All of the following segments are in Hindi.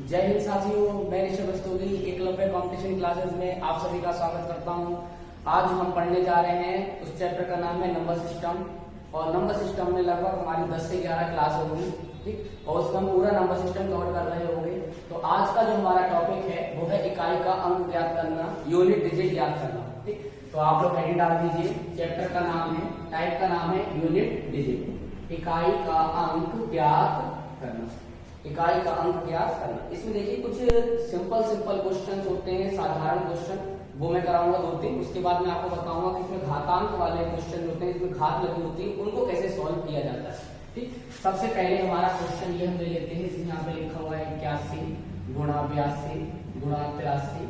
जय हिंद साथियों, मैं ऋषभ रस्तोगी एकलव्य कंपटीशन क्लासेस में आप सभी का स्वागत करता हूं। आज हम पढ़ने जा रहे हैं, उस चैप्टर का नाम है नंबर सिस्टम। और नंबर सिस्टम में लगभग हमारी 10 से 11 क्लास होगी, ठीक। और उसमें हम पूरा नंबर सिस्टम कवर कर रहे होंगे। तो आज का जो हमारा टॉपिक है वो है इकाई का अंक ज्ञात करना, यूनिट डिजिट ज्ञात करना, ठीक। तो आप लोग हेडिंग डाल दीजिए। चैप्टर का नाम है, टाइप का नाम है यूनिट डिजिट, इकाई का अंक ज्ञात करना, इकाई का अंक ज्ञात करना। इसमें देखिए कुछ सिंपल क्वेश्चंस होते हैं, साधारण क्वेश्चन, वो मैं कराऊंगा 2-3। उसके बाद मैं आपको बताऊंगा कि इसमें घातांक वाले क्वेश्चन होते हैं, इसमें घात लगी होती है, उनको कैसे सॉल्व किया जाता है, ठीक। सबसे पहले हमारा क्वेश्चन ये हम ले लेते हैं, इसमें यहाँ पे लिखा हुआ है 81 गुणा 82 गुणा 83।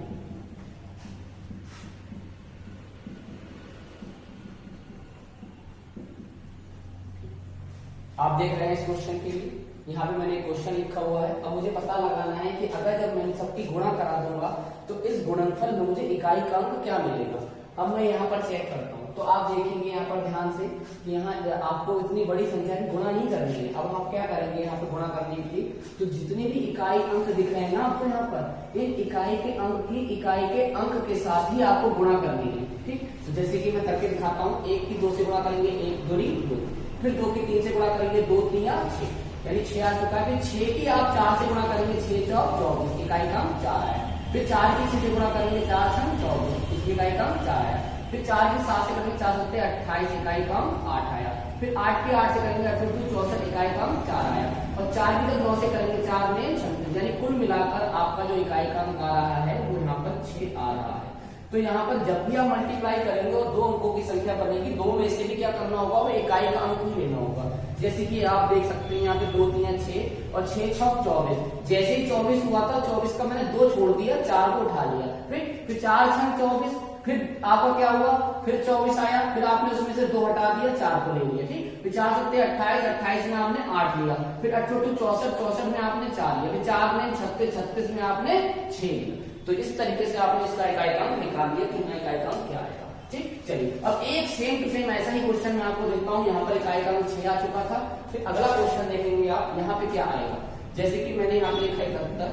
आप देख रहे हैं इस क्वेश्चन के लिए यहाँ पे मैंने क्वेश्चन लिखा हुआ है। अब मुझे पता लगाना है कि अगर जब मैं सबकी गुणा करा दूंगा तो इस गुणनफल में मुझे इकाई का अंक क्या मिलेगा। अब मैं यहाँ पर चेक करता हूँ, तो आप देखेंगे यहाँ पर ध्यान से कि यहाँ आपको इतनी बड़ी संख्या की गुणा नहीं करनी है। अब आप क्या करेंगे, यहाँ पे गुणा करने के लिए तो जितने भी इकाई अंक दिख रहे हैं ना आपको यहाँ पर, इन इकाई के अंक की इकाई के अंक के साथ ही आपको गुणा करनी है, ठीक। तो जैसे कि मैं करके दिखाता हूँ, 1 की 2 से गुणा करेंगे, 1 दूनी 2, फिर 2 की 3 से गुणा करेंगे, 2 3 या 6, यानी 6 आ चुका है। फिर 6 की आप 4 से गुणा करेंगे, 6 4 24, इकाई का अंक 4 आया। फिर 4 की 6 से गुणा करेंगे, 4 6 24, इसकी इकाई का अंक 4 आया। फिर 4 की 7 से करेंगे, 4 7 28, इकाई का अंक 8 आया। फिर 8 की 8 से करेंगे, 8 2 64, इकाई का अंक 4 आया। और 4 की 9 से करेंगे, 4 में 36, यानी कुल मिलाकर आपका जो इकाई का अंक आ रहा है वो यहाँ पर 6 आ रहा है। तो यहाँ पर जब भी आप मल्टीप्लाई करेंगे और 2 अंकों की संख्या बनेगी, 2 में से भी क्या करना होगा, वो इकाई का अंक ही लेना होगा। जैसे कि आप देख सकते हैं यहाँ पे 2 3 6 और 6 6 24। जैसे ही 24 हुआ था, 24 का मैंने 2 छोड़ दिया, 4 को उठा लिया, फिर 4 6 24, फिर आपका क्या हुआ, फिर 24 आया, फिर आपने उसमें से 2 हटा दिया, 4 को ले लिया, ठीक। फिर 4 7 28, 28 में आपने 8 लिया, फिर 8 2 64, 64 में आपने 4 लिया, फिर 4 में 36, 36 में आपने 6 लिया। तो इस तरीके से आपने इसका इकाई का अंक निकाल दिया कि इकाई का अंक क्या आएगा, ठीक। चलिए अब एक सेम टू सेम ऐसा ही क्वेश्चन मैं आपको देता हूँ। यहाँ पर इकाई का अंक 6 आ चुका था। फिर अगला क्वेश्चन देखेंगे आप, यहाँ पे क्या आएगा। जैसे कि मैंने यहाँ पे लिखा 71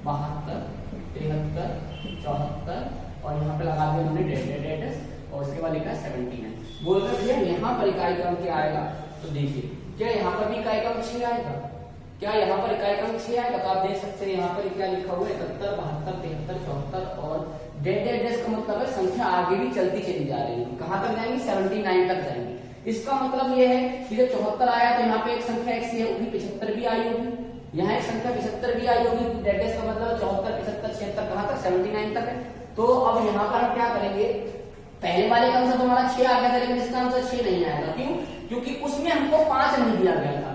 72 73 74 और यहाँ पे लगा दिया हमने डेट और उसके बाद लिखा 79। बोल रहे भैया यहाँ पर इकाई का अंक क्या आएगा। तो देखिए क्या यहाँ पर भी इकाई का अंक 6 आएगा, क्या यहाँ पर इकाई का अंक 6 आएगा। तो आप देख सकते हैं यहाँ पर क्या लिखा हुआ है, 71 72 73 74 और डेट का मतलब है संख्या आगे भी चलती चली जा रही है। कहां तक जाएंगी, 79 तक जाएंगी। इसका मतलब यह है कि जब 74 आया तो यहाँ पे एक संख्या x है, वो भी 75 भी आई होगी, यहाँ एक संख्या 75 भी आई होगी। डेट का मतलब 74 75 76 कहां तक, 79 तक है। तो अब यहाँ पर हम क्या करेंगे, पहले वाले का आंसर तो हमारा 6 आ गया था, लेकिन इसका आंसर 6 नहीं आएगा। क्यों, क्योंकि उसमें हमको 5 नहीं दिया गया था,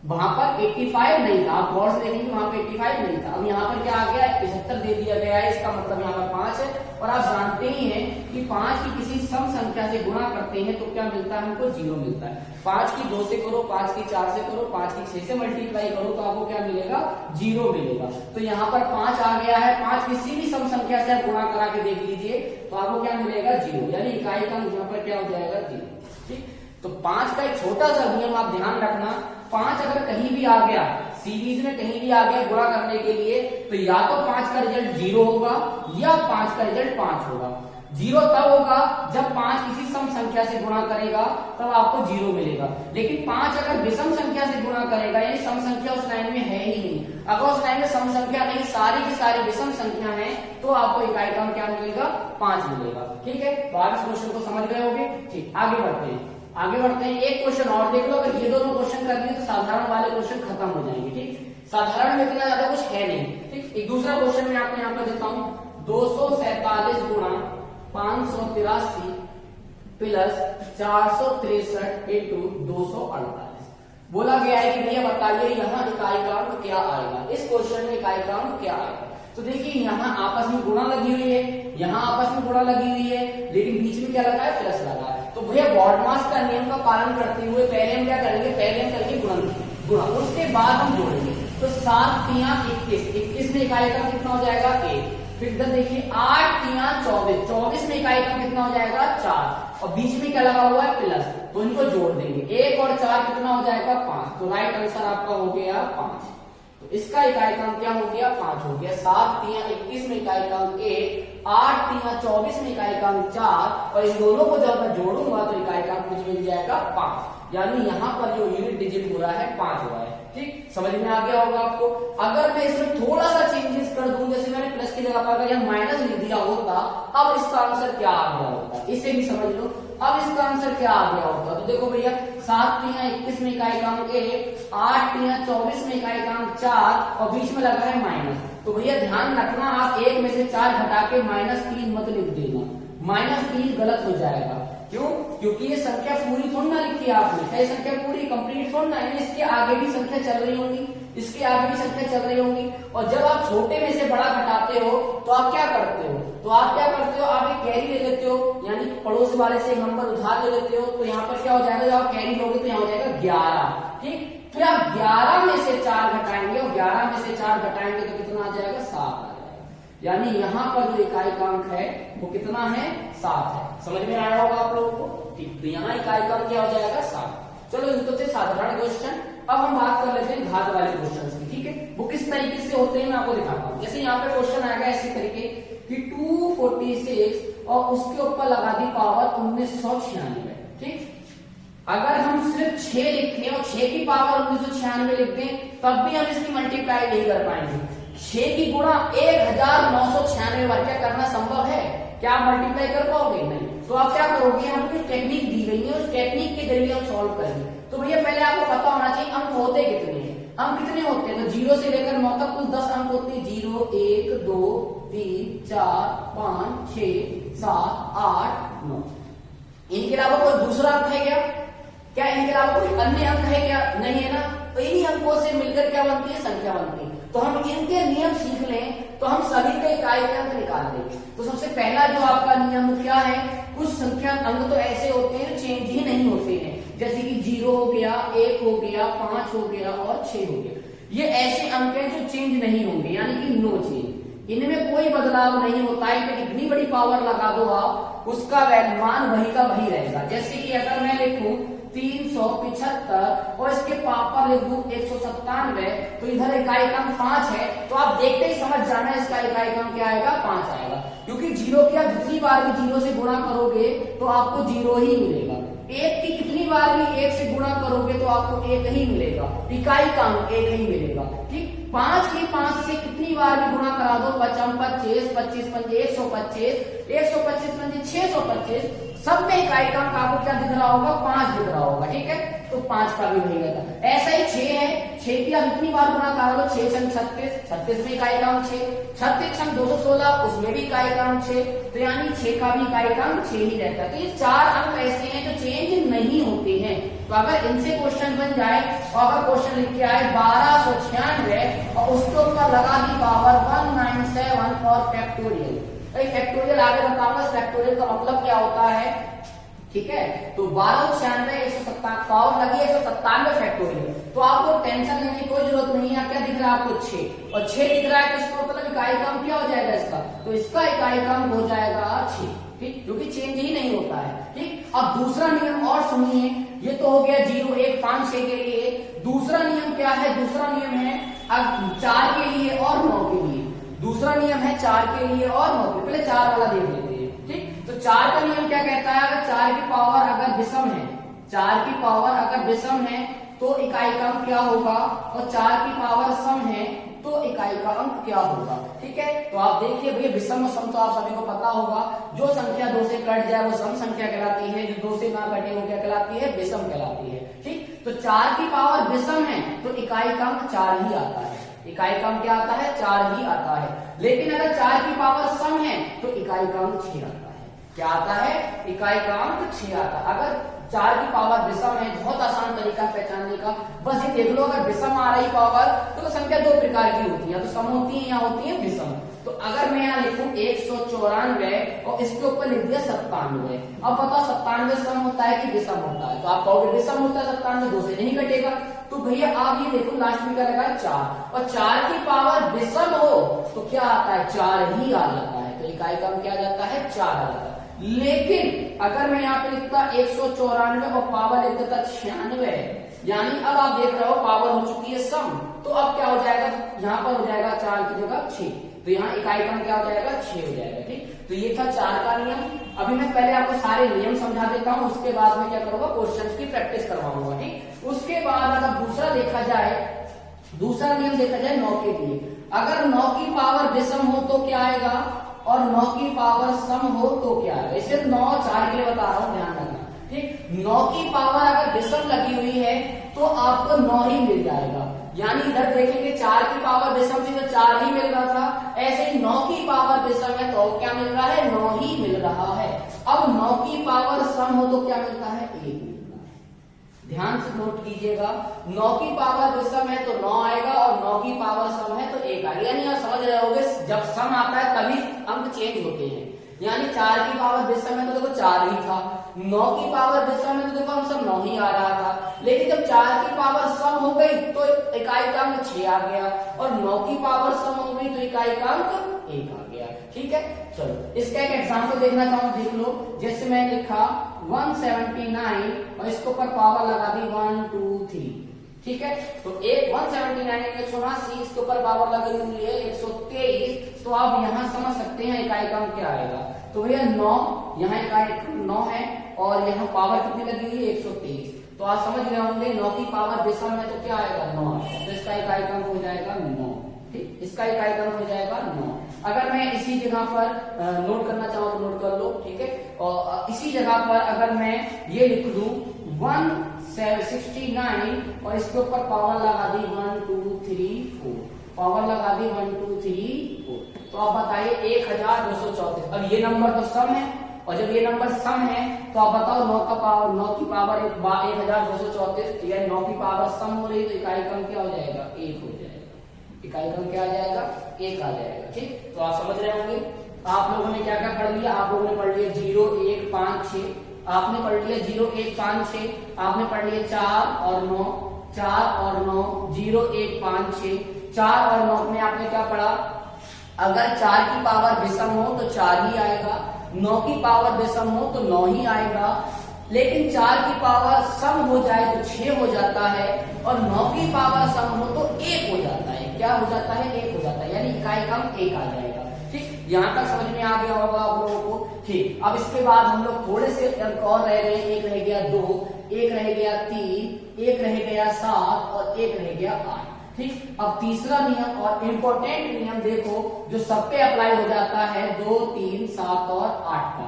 वहां पर 85 नहीं था। आप गौर से देखेंगे वहां पे 85 नहीं था। अब यहाँ पर क्या आ गया, 75 दे दिया गया है, इसका मतलब यहाँ पर 5 है। और आप जानते ही हैं कि 5 की किसी सम संख्या से गुणा करते हैं तो क्या मिलता है, हमको 0 मिलता है। 5 की 2 से करो, 5 की 4 से करो, 5 की 6 से मल्टीप्लाई करो तो आपको क्या मिलेगा, 0 मिलेगा। तो यहाँ पर 5 आ गया है। 5 किसी भी सम संख्या से आप गुणा करा के देख लीजिए तो आपको क्या मिलेगा, 0, यानी इकाई का यहाँ पर क्या हो जाएगा, 0, ठीक। तो 5 का एक छोटा सा नियम आप ध्यान रखना, 5 अगर कहीं भी आ गया, सीरीज में कहीं भी आ गया गुणा करने के लिए, तो या तो 5 का रिजल्ट 0 होगा या 5 का रिजल्ट 5 होगा। 0 तब होगा जब 5 किसी सम संख्या से गुणा करेगा, तब आपको 0 मिलेगा। लेकिन 5 अगर विषम संख्या से गुणा करेगा, यानी सम संख्या उस लाइन में है ही नहीं, अगर उस लाइन में सम संख्या नहीं, सारी की सारी विषम संख्या है, तो आपको इकाई का क्या मिलेगा, 5 मिलेगा, ठीक है। तो आप इस क्वेश्चन को समझ गए होंगे, ठीक। आगे बढ़ते हैं, एक क्वेश्चन और देख लो। अगर ये दोनों क्वेश्चन कर लिए तो साधारण वाले क्वेश्चन खत्म हो जाएंगे, ठीक। साधारण में इतना ज्यादा कुछ है नहीं, ठीक। एक दूसरा क्वेश्चन मैं आपको यहाँ पर देता हूँ, 247 गुणा 583 प्लस 463 इंटू 248। बोला गया है कि भैया बताइए यहाँ इकाई का अंक क्या आएगा, इस क्वेश्चन में इकाई का अंक क्या आएगा। तो देखिए यहाँ आपस में गुणा लगी हुई है, यहाँ आपस में गुणा लगी हुई है, लेकिन बीच में क्या लगा है, प्लस लगा है। तो भैया बॉडमास का नियम का पालन करते हुए पहले हम क्या करेंगे, पहले हम करेंगे गुणा, उसके बाद हम जोड़ेंगे। तो 7 3 21, 21 में इकाई का कितना हो जाएगा, 1। फिर इधर देखिए 8 3 24, 24 में इकाई का कितना हो जाएगा, 4। और बीच में क्या लगा हुआ है, प्लस, तो इनको जोड़ देंगे। 1 और 4 कितना हो जाएगा, 5। तो राइट आंसर आपका हो गया 5। तो इसका इकाईकांक क्या हो गया 5 हो गया। 7 तिया 21 में इकाईकांक 1, 8 तिया 24 में इकाईकांक 4 और इन दोनों को जब मैं जोड़ूंगा तो इकाईकांक मुझे मिल जाएगा 5। यानी यहाँ पर जो यूनिट डिजिट हो रहा है 5 हो रहा है। ठीक, समझ में आ गया होगा आपको। अगर मैं इसमें थोड़ा सा चेंजेस कर दूं, जैसे मैंने प्लस की जगह पर अगर यहाँ माइनस लिख दिया होता, अब इसका आंसर क्या आ गया होता, इसे भी समझ लो। अब इसका आंसर क्या आ गया होता, तो देखो भैया 7 तिया 21 में इकाईकांक 1, 8 तिया 24 में इकाईकांक 4 और बीच में लगा है माइनस। तो भैया ध्यान रखना, आप 1 में से 4 घटा के -3 मत लिख देना, -3 गलत हो जाएगा। क्यों? क्योंकि ये संख्या पूरी थोड़ी ना लिखी है आपने, ये संख्या पूरी कंप्लीट थोड़ी ना है, इसके आगे भी संख्या चल रही होगी, इसके आगे भी संख्या चल रही होंगी। और जब आप छोटे में से बड़ा घटाते हो तो आप क्या करते हो, आप एक कैरी ले लेते हो, यानी पड़ोस वाले से नंबर उधार ले लेते हो। तो यहाँ पर क्या हो जाएगा, जब आप कैरी लोगे तो यहाँ हो जाएगा 11। ठीक, फिर आप 11 में से 4 घटाएंगे और 11 में से 4 घटाएंगे तो कितना आ जाएगा 7 आ जाएगा। यानी यहाँ पर जो इकाईकांक है वो कितना है 7 है। समझ में आया होगा आप लोगों को। ठीक, तो यहाँ इकाईकांक क्या हो जाएगा 7। चलो ये तो थे साधारण क्वेश्चन। अब हम बात कर लेते हैं घात वाले क्वेश्चन की। ठीक है, वो किस तरीके से होते हैं मैं आपको दिखाता हूँ। जैसे यहाँ पे क्वेश्चन आएगा इसी तरीके कि 246 और उसके ऊपर लगा दी पावर 1996। ठीक, अगर हम सिर्फ 6 लिखें और 6 की पावर 1996 लिख दें तब भी हम इसकी मल्टीप्लाई नहीं कर पाएंगे। 6 की गुणा 1996 बार क्या करना संभव है? क्या आप मल्टीप्लाई कर पाओगे? नहीं। तो आप क्या करोगे, हमको टेक्निक दी गई है, उस टेक्निक के जरिए हम सॉल्व करेंगे। तो भैया पहले आपको पता होना चाहिए अंक होते कितने हैं। अंक कितने होते हैं, तो 0 से लेकर 9 तक कुल 10 अंक होते हैं। 0 1 2 3 4 5 6 7 8 9। इनके अलावा कोई दूसरा अंक है क्या? क्या इनके अलावा कोई अन्य अंक है क्या? नहीं है ना। तो इन्हीं अंकों से मिलकर क्या बनती है, संख्या बनती है। तो हम इनके नियम सीख लें तो हम सभी का इकाई अंक निकाल देंगे। तो सबसे पहला जो आपका नियम क्या है, कुछ संख्या अंक तो ऐसे होते हैं चेंज ही नहीं होते हैं, जैसे कि 0 हो गया, 1 हो गया, 5 हो गया और 6 हो गया। ये ऐसे अंक हैं जो चेंज नहीं होंगे, यानी कि नो चेंज, इनमें कोई बदलाव नहीं होता है। इनमें कितनी बड़ी पावर लगा दो आप, उसका मान वही का वही रहेगा। जैसे कि अगर मैं लिखूं 375 और इसके पावर लिख दूं 197, तो इधर इकाईकांक 5 है। तो आप देखते ही समझ जाना इसका इकाईकांक क्या आएगा, 5 आएगा। क्योंकि 0 की आप जितनी बार भी 0 से गुणा करोगे तो आपको 0 ही मिलेगा। 1 की कितनी बार भी 1 से गुणा करोगे तो आपको 1 ही मिलेगा, इकाईकांक 1 ही मिलेगा। ठीक, 5 की 5 से कितनी बार भी गुणा करा दो, 55 25 25 125 125 25 625, सब में इकाईकांक आपको क्या दिख रहा होगा, 5 दिख रहा होगा। ठीक है, तो 5 का भी वही रहता। ऐसा ही 6 है, 6 की आप इतनी बार गुणा करा लो, 6 छंग 36, 36 में इकाईकांक 6, 36 छंग 216, उसमें भी इकाईकांक 6। तो यानी 6 का भी इकाईकांक 6 ही रहता है। तो ये 4 अंक ऐसे हैं जो चेंज नहीं होते हैं। तो अगर इनसे क्वेश्चन बन जाए और अगर क्वेश्चन लिख के आए 1296 और उसके ऊपर लगा दी पावर 197 और फैक्टोरियल, फैक्टोरियल आगे बताऊंगा फैक्टोरियल का मतलब क्या होता है। ठीक है, तो 1296 197 पावर लगी 197 फैक्टोरियल। तो आपको टेंशन लेने की कोई जरूरत नहीं है। क्या दिख रहा है आपको 6 और 6 दिख रहा है, तो इसका मतलब इकाईकांक क्या हो जाएगा इसका, तो इसका इकाईकांक हो जाएगा 6। ठीक, क्योंकि चेंज ही नहीं होता है। ठीक, अब दूसरा नियम और सुनिए, ये तो हो गया 0 1 5 6 के लिए। दूसरा नियम क्या है, दूसरा नियम है अब 4 के लिए और 9 के लिए। दूसरा नियम है 4 के लिए और 9 के, पहले 4 वाला देख लेते हैं। ठीक, तो 4 का नियम क्या कहता है, अगर 4 की पावर अगर विषम है, 4 की पावर अगर विषम है तो इकाईकांक क्या होगा, और 4 की पावर सम है तो इकाईकांक क्या होगा। ठीक है, तो आप देखिए भैया विषम और सम तो आप सभी को पता होगा। जो संख्या 2 से कट जाए वो सम संख्या कहलाती है, जो 2 से ना कटे वो क्या कहलाती है, विषम कहलाती है। ठीक, तो 4 की पावर विषम है तो इकाईकांक 4 ही आता है। इकाईकांक क्या आता है, 4 ही आता है। लेकिन अगर 4 की पावर सम है तो इकाईकांक 6 आता है। क्या आता है, इकाईकांक 6 आता है। अगर 4 की पावर विषम है, बहुत आसान तरीका पहचानने का, बस ये देख लो, अगर विषम आ रही पावर तो संख्या 2 प्रकार की होती है, तो सम होती है या होती है विषम। तो अगर मैं यहाँ लिखूं 194 और इसके ऊपर लिख दिया 97, अब बताओ 97 सम होता है कि विषम होता है, तो आप कहोगे विषम होता है, 97 2 से नहीं कटेगा। तो भैया आप ये देखो लास्ट में क्या लगा 4, और 4 की पावर विषम हो तो क्या आता है, 4 ही आ जाता है। तो इकाईकांक क्या जाता है, 4 आ जाता है। लेकिन अगर मैं यहाँ पे लिखता 194 और पावर लिख देता 96, यानी अब आप देख रहे हो पावर हो चुकी है सम, तो अब क्या हो जाएगा, यहाँ पर हो जाएगा 4 की जगह 6, तो यहाँ इकाई क्रम क्या हो जाएगा 6 हो जाएगा। ठीक, तो ये था 4 का नियम। अभी मैं पहले आपको सारे नियम समझा देता हूँ, उसके बाद में क्या करूंगा, क्वेश्चंस की प्रैक्टिस करवाऊंगा। ठीक, उसके बाद अगर दूसरा देखा जाए, दूसरा नियम देखा जाए 9 के लिए, अगर 9 की पावर विषम हो तो क्या आएगा, और 9 की पावर सम हो तो क्या आएगा। इसे 9 4 के लिए बता रहा हूं, ध्यान रखना। ठीक, 9 की पावर अगर विषम लगी हुई है तो आपको 9 ही मिल जाएगा, यानी इधर देखेंगे 4 की पावर विषम थी तो 4 ही मिल रहा था, ऐसे ही 9 की पावर विषम है तो क्या मिल रहा है, 9 ही मिल रहा है। अब 9 की पावर सम हो तो क्या मिलता है, 1 मिलता है। ध्यान से नोट कीजिएगा, 9 की पावर विषम है तो 9 आएगा, और 9 की पावर सम है तो 1 आएगा। यानी आप समझ रहे होगे जब सम आता है तभी अंक चेंज होते हैं। यानी 4 की पावर विषम है तो देखो 4 ही था, 9 की पावर विषम है तो देखो हम सब 9 ही आ रहा था, लेकिन जब 4 की पावर सम हो गई तो इकाई का अंक 6 आ गया, और 9 की पावर सम हो गई तो इकाई का अंक 1 आ गया। ठीक है, चलो इसका एक एग्जाम्पल देखना चाहूँ, देख लो। जैसे मैं लिखा 179 और इसके ऊपर पावर लगा दी 1 2 3, ठीक है, तो एक 179 179, इसके ऊपर पावर लगी हुई है 123, तो आप यहां समझ सकते हैं इकाई का अंक क्या आएगा। तो भैया 9, यहाँ इकाई 9 है और यहाँ पावर कितनी लगी हुई है 123, तो आप समझ रहे होंगे 9 की पावर विषम है तो क्या आएगा 9, तो इसका इकाई का अंक हो जाएगा 9। ठीक, इसका इकाई का अंक हो जाएगा 9। अगर मैं इसी जगह पर नोट करना चाहूँ तो नोट कर लो। ठीक है, और इसी जगह पर अगर मैं ये लिख दूं 169 और इसके ऊपर पावर लगा दी 1 2 3 4, पावर लगा दी 1 2 3 4, तो आप बताइए 1234। अब ये नंबर तो सम है, और जब ये नंबर सम है तो आप बताओ 9 की पावर 1234, ठीक है, 9 की पावर सम हो रही तो इकाई क्रम क्या हो जाएगा, 1 हो जाएगा। इकाई क्रम क्या आ जाएगा, 1 आ जाएगा। ठीक, तो आप समझ रहे होंगे। आप लोगों ने क्या क्या पढ़ लिया, आप लोगों ने पढ़ लिया 0 1 5 6, आपने पढ़ लिया 0 1 5 6, आपने पढ़ लिया 4 और 9, 4 और 9, 0 1 5 6, 4 और 9 में आपने क्या पढ़ा, अगर 4 की पावर विषम हो तो 4 ही आएगा, 9 की पावर विषम हो तो 9 ही आएगा, लेकिन 4 की पावर सम हो जाए तो 6 हो जाता है, और 9 की पावर सम हो तो 1 हो जाता है। क्या हो जाता है, 1 हो जाता है, यानी इकाई का अंक 1 आ जाएगा। ठीक, यहाँ तक समझ में आ गया होगा आप लोगों को। ठीक, अब इसके बाद हम लोग थोड़े से अंक और रह गए, एक रह गया 2, एक रह गया 3, एक रह गया 7 और एक रह गया 8। ठीक, अब तीसरा नियम और इम्पोर्टेंट नियम देखो जो सब पे अप्लाई हो जाता है 2 3 7 और 8 का।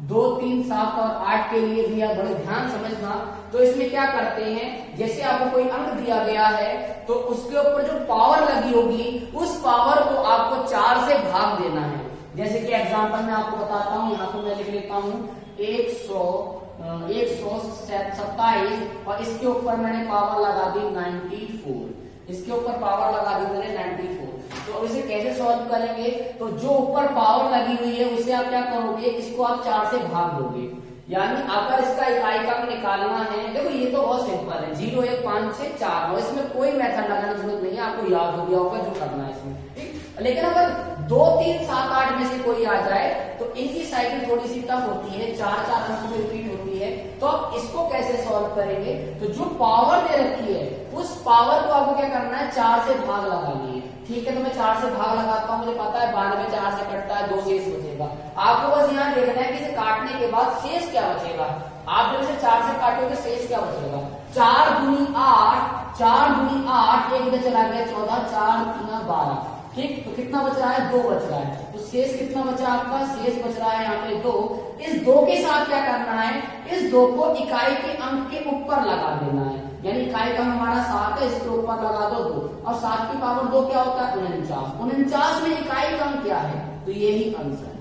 2 3 7 और 8 के लिए भी आप बड़े ध्यान समझना। तो इसमें क्या करते हैं, जैसे आपको कोई अंक दिया गया है तो उसके ऊपर जो पावर लगी होगी उस पावर को आपको 4 से भाग देना है। जैसे कि एग्जांपल में आपको बताता हूँ, यहाँ पर मैं लिख लेता हूँ 127 और इसके ऊपर मैंने पावर लगा दी 94, इसके ऊपर पावर लगा दी मैंने 94। तो इसे कैसे सॉल्व करेंगे, तो जो ऊपर पावर लगी हुई है उसे आप क्या करोगे, इसको आप 4 से भाग दोगे। यानी अगर इसका इकाई का निकालना है, देखो ये तो बहुत सिंपल है, 0 1 5 6 4 9, इसमें कोई मेथड लगाने की जरूरत नहीं है, आपको याद हो गया होगा जो करना है इसमें। ठीक, लेकिन अगर 2 3 7 8 में से कोई आ जाए तो इनकी साइकिल थोड़ी सी टफ होती है, 4 अंक में रिपीट होती है, तो आप इसको कैसे सॉल्व करेंगे, तो जो पावर दे रखी है उस पावर को आपको क्या करना है, 4 से भाग लगानी है। ठीक है, तो मैं 4 से भाग लगाता हूँ, मुझे पता है 92 4 से कटता है, 2 शेष बचेगा। आपको बस यहाँ देखना है कि इसे काटने के बाद शेष क्या बचेगा। आप जब इसे 4 से काटोगे शेष क्या बचेगा, 4 दूनी 8, 4 दूनी 8, एक इधर चला गया 14, 4 3 12। ठीक, तो कितना बच रहा है, 2 बच रहा है, तो शेष कितना बचा आपका, शेष बच रहा है यहाँ पे 2। इस 2 के साथ क्या करना है, इस 2 को इकाई के अंक के ऊपर लगा देना है, यानी इकाई का हमारा 7 है, इसके ऊपर लगा दो 2, और 7 की पावर 2 क्या होता है 49, 49 में इकाई का अंक क्या है, तो यही आंसर है,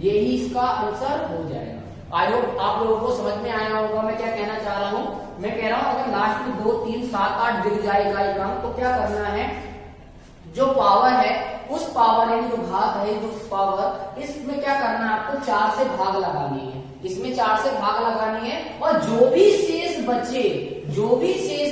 यही इसका आंसर हो जाएगा। आई होप आप लोगों को समझ में आया होगा मैं क्या कहना चाह रहा हूँ। मैं कह रहा हूँ अगर लास्ट में 2 3 7 8 दिख जाए इकाई का अंक, तो क्या करना है, जो पावर है उस पावर यानी जो भाग है जो पावर, इसमें क्या करना है आपको 4 से भाग लगानी है, इसमें 4 से भाग लगानी है, और जो भी शेष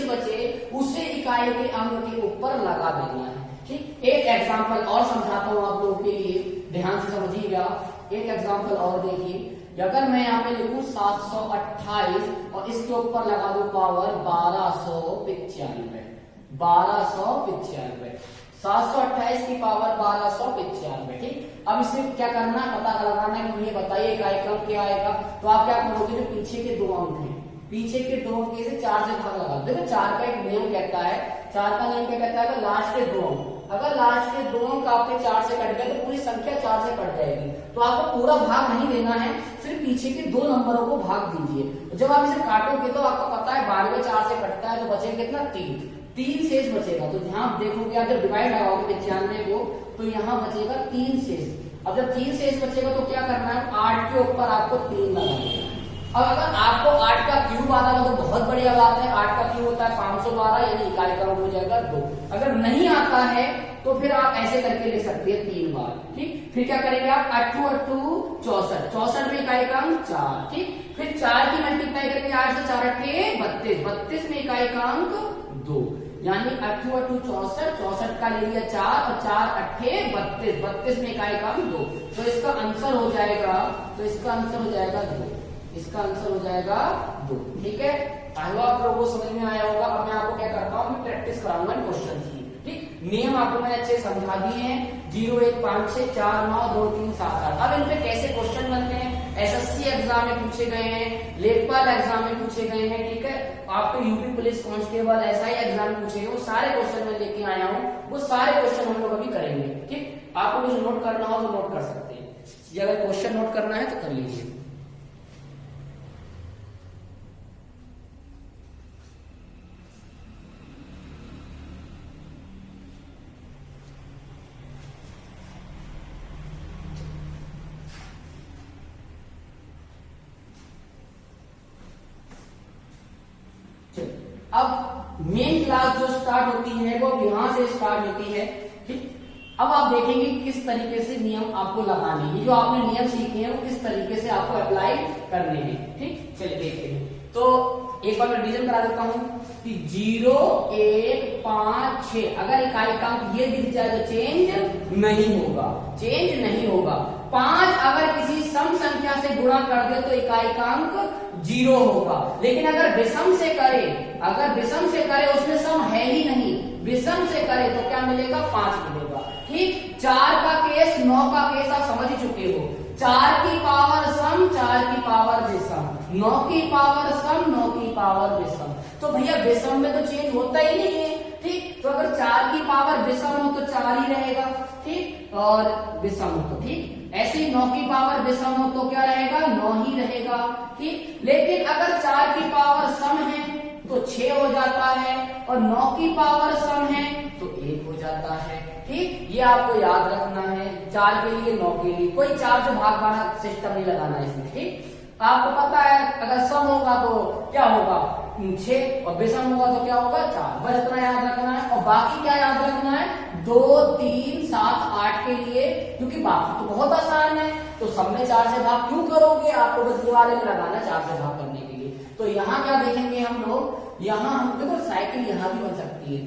बचे उसे इकाई के अंक के ऊपर लगा देना है। ठीक, एक एग्जांपल और समझाता हूं आप लोगों के लिए, ध्यान से समझिएगा। एक एग्जांपल और देखिए, अगर मैं यहाँ पे लिखूं 728 और इसके ऊपर लगा दूं पावर 1295, 1295, 728 की पावर 1295, ठीक। अब इसे क्या करना है, पता लगाना है कि मुझे बताइए इकाई क्रम क्या आएगा। तो आप क्या करोगे, जो पीछे के दो अंक हैं, पीछे के दो अंक से 4 से भाग लगा दो। देखो 4 का एक नियम कहता है, 4 का नियम क्या कहता है, अगर लास्ट के दो अंक, अगर लास्ट के दो अंक आपके 4 से कट गए तो पूरी संख्या 4 से कट जाएगी। तो आपको पूरा भाग नहीं देना है, सिर्फ पीछे के दो नंबरों को भाग दीजिए। जब आप इसे काटोगे तो आपको पता है 92 4 से कटता है, तो बचेगा कितना, 3 शेष बचेगा। तो ध्यान देखोगे आप, जब डिवाइड लगाओगे 95 को तो यहाँ बचेगा 3 शेष। अब जब 3 शेष बचेगा तो क्या करना है, 8 के ऊपर आपको 3 लगाना है। अब अगर आपको 8 का क्यूब आ रहा है तो बहुत बढ़िया बात है, 8 का क्यूब होता है 512, यानी इकाई क्रम हो जाएगा 2। अगर नहीं आता है तो फिर आप ऐसे करके ले सकते हैं 3 बार, ठीक। फिर क्या करेंगे आप, 8 8 64, 64 में इकाई क्रम 4, ठीक। फिर 4 की मल्टीप्लाई करेंगे, 8 से 4 8 32, 32 में इकाई क्रम 2, यानी 8 8 64, 64 का ले लिया 4 और 4 8 32, 32 में इकाई क्रम 2। तो इसका आंसर हो जाएगा, 2, इसका आंसर हो जाएगा 2, ठीक है। आई होप आप लोगों को समझ में आया होगा। अब मैं आपको क्या करता हूँ, मैं प्रैक्टिस कराऊंगा क्वेश्चन की, ठीक। नियम आपको मैंने अच्छे समझा दिए हैं, 0 1 5 6 4 9 2 3 7 8। अब इन पे कैसे क्वेश्चन बनते हैं, एसएससी एग्जाम में पूछे गए हैं, लेखपाल एग्जाम में पूछे गए हैं, ठीक है। आपको UP police constable SI exam में पूछे गए, वो सारे क्वेश्चन मैं लेके आया हूँ, वो सारे क्वेश्चन हम लोग अभी करेंगे, ठीक। आपको कुछ नोट करना हो तो नोट कर सकते हैं, अगर क्वेश्चन नोट करना है तो कर लीजिए। अब मेन क्लास जो स्टार्ट होती है वो यहां से स्टार्ट होती है, ठीक। अब आप देखेंगे किस तरीके से नियम आपको लगाने हैं, जो आपने नियम सीखे हैं वो किस तरीके से आपको अप्लाई करने हैं, ठीक। चलिए देखते हैं। तो एक बार मैं रिवीजन करा देता हूं कि 0 1 5 6 अगर इकाई क्रम ये दिख जाए तो चेंज नहीं होगा, 5 अगर किसी सम संख्या से गुणा कर दे तो इकाई क्रमांक 0 होगा। लेकिन अगर विषम से करे, उसमें सम है ही नहीं, विषम से करे तो क्या मिलेगा, 5 मिलेगा, ठीक। 4 का केस, 9 का केस आप समझ ही चुके हो, 4 की पावर सम, 4 की पावर विषम, 9 की पावर सम, 9 की पावर विषम। तो भैया विषम में तो चेंज होता ही नहीं है, ठीक। तो अगर 4 की पावर विषम हो तो 4 ही रहेगा, ठीक, और विषम हो तो, ठीक। ऐसे ही 9 की पावर विषम हो तो क्या रहेगा, 9 ही रहेगा, ठीक। लेकिन अगर 4 की पावर सम है तो 6 हो जाता है, और 9 की पावर सम है तो 1 हो जाता है, ठीक। ये आपको याद रखना है, 4 के लिए 9 के लिए कोई 4 से भाग वाला सिस्टम नहीं लगाना है इसमें, ठीक। आपको पता है अगर सम होगा तो क्या होगा, 6, और विषम होगा तो क्या होगा, 4, बस इतना याद रखना है। और बाकी क्या याद रखना है, 2 3 7 8 के लिए, क्योंकि बाकी तो बहुत आसान है, तो सब में 4 से भाग क्यों करोगे, आपको बस दिवाले में लगाना 4 से भाग करने के लिए। तो यहाँ क्या देखेंगे हम लोग, यहाँ हम देखो साइकिल यहाँ भी बन सकती है,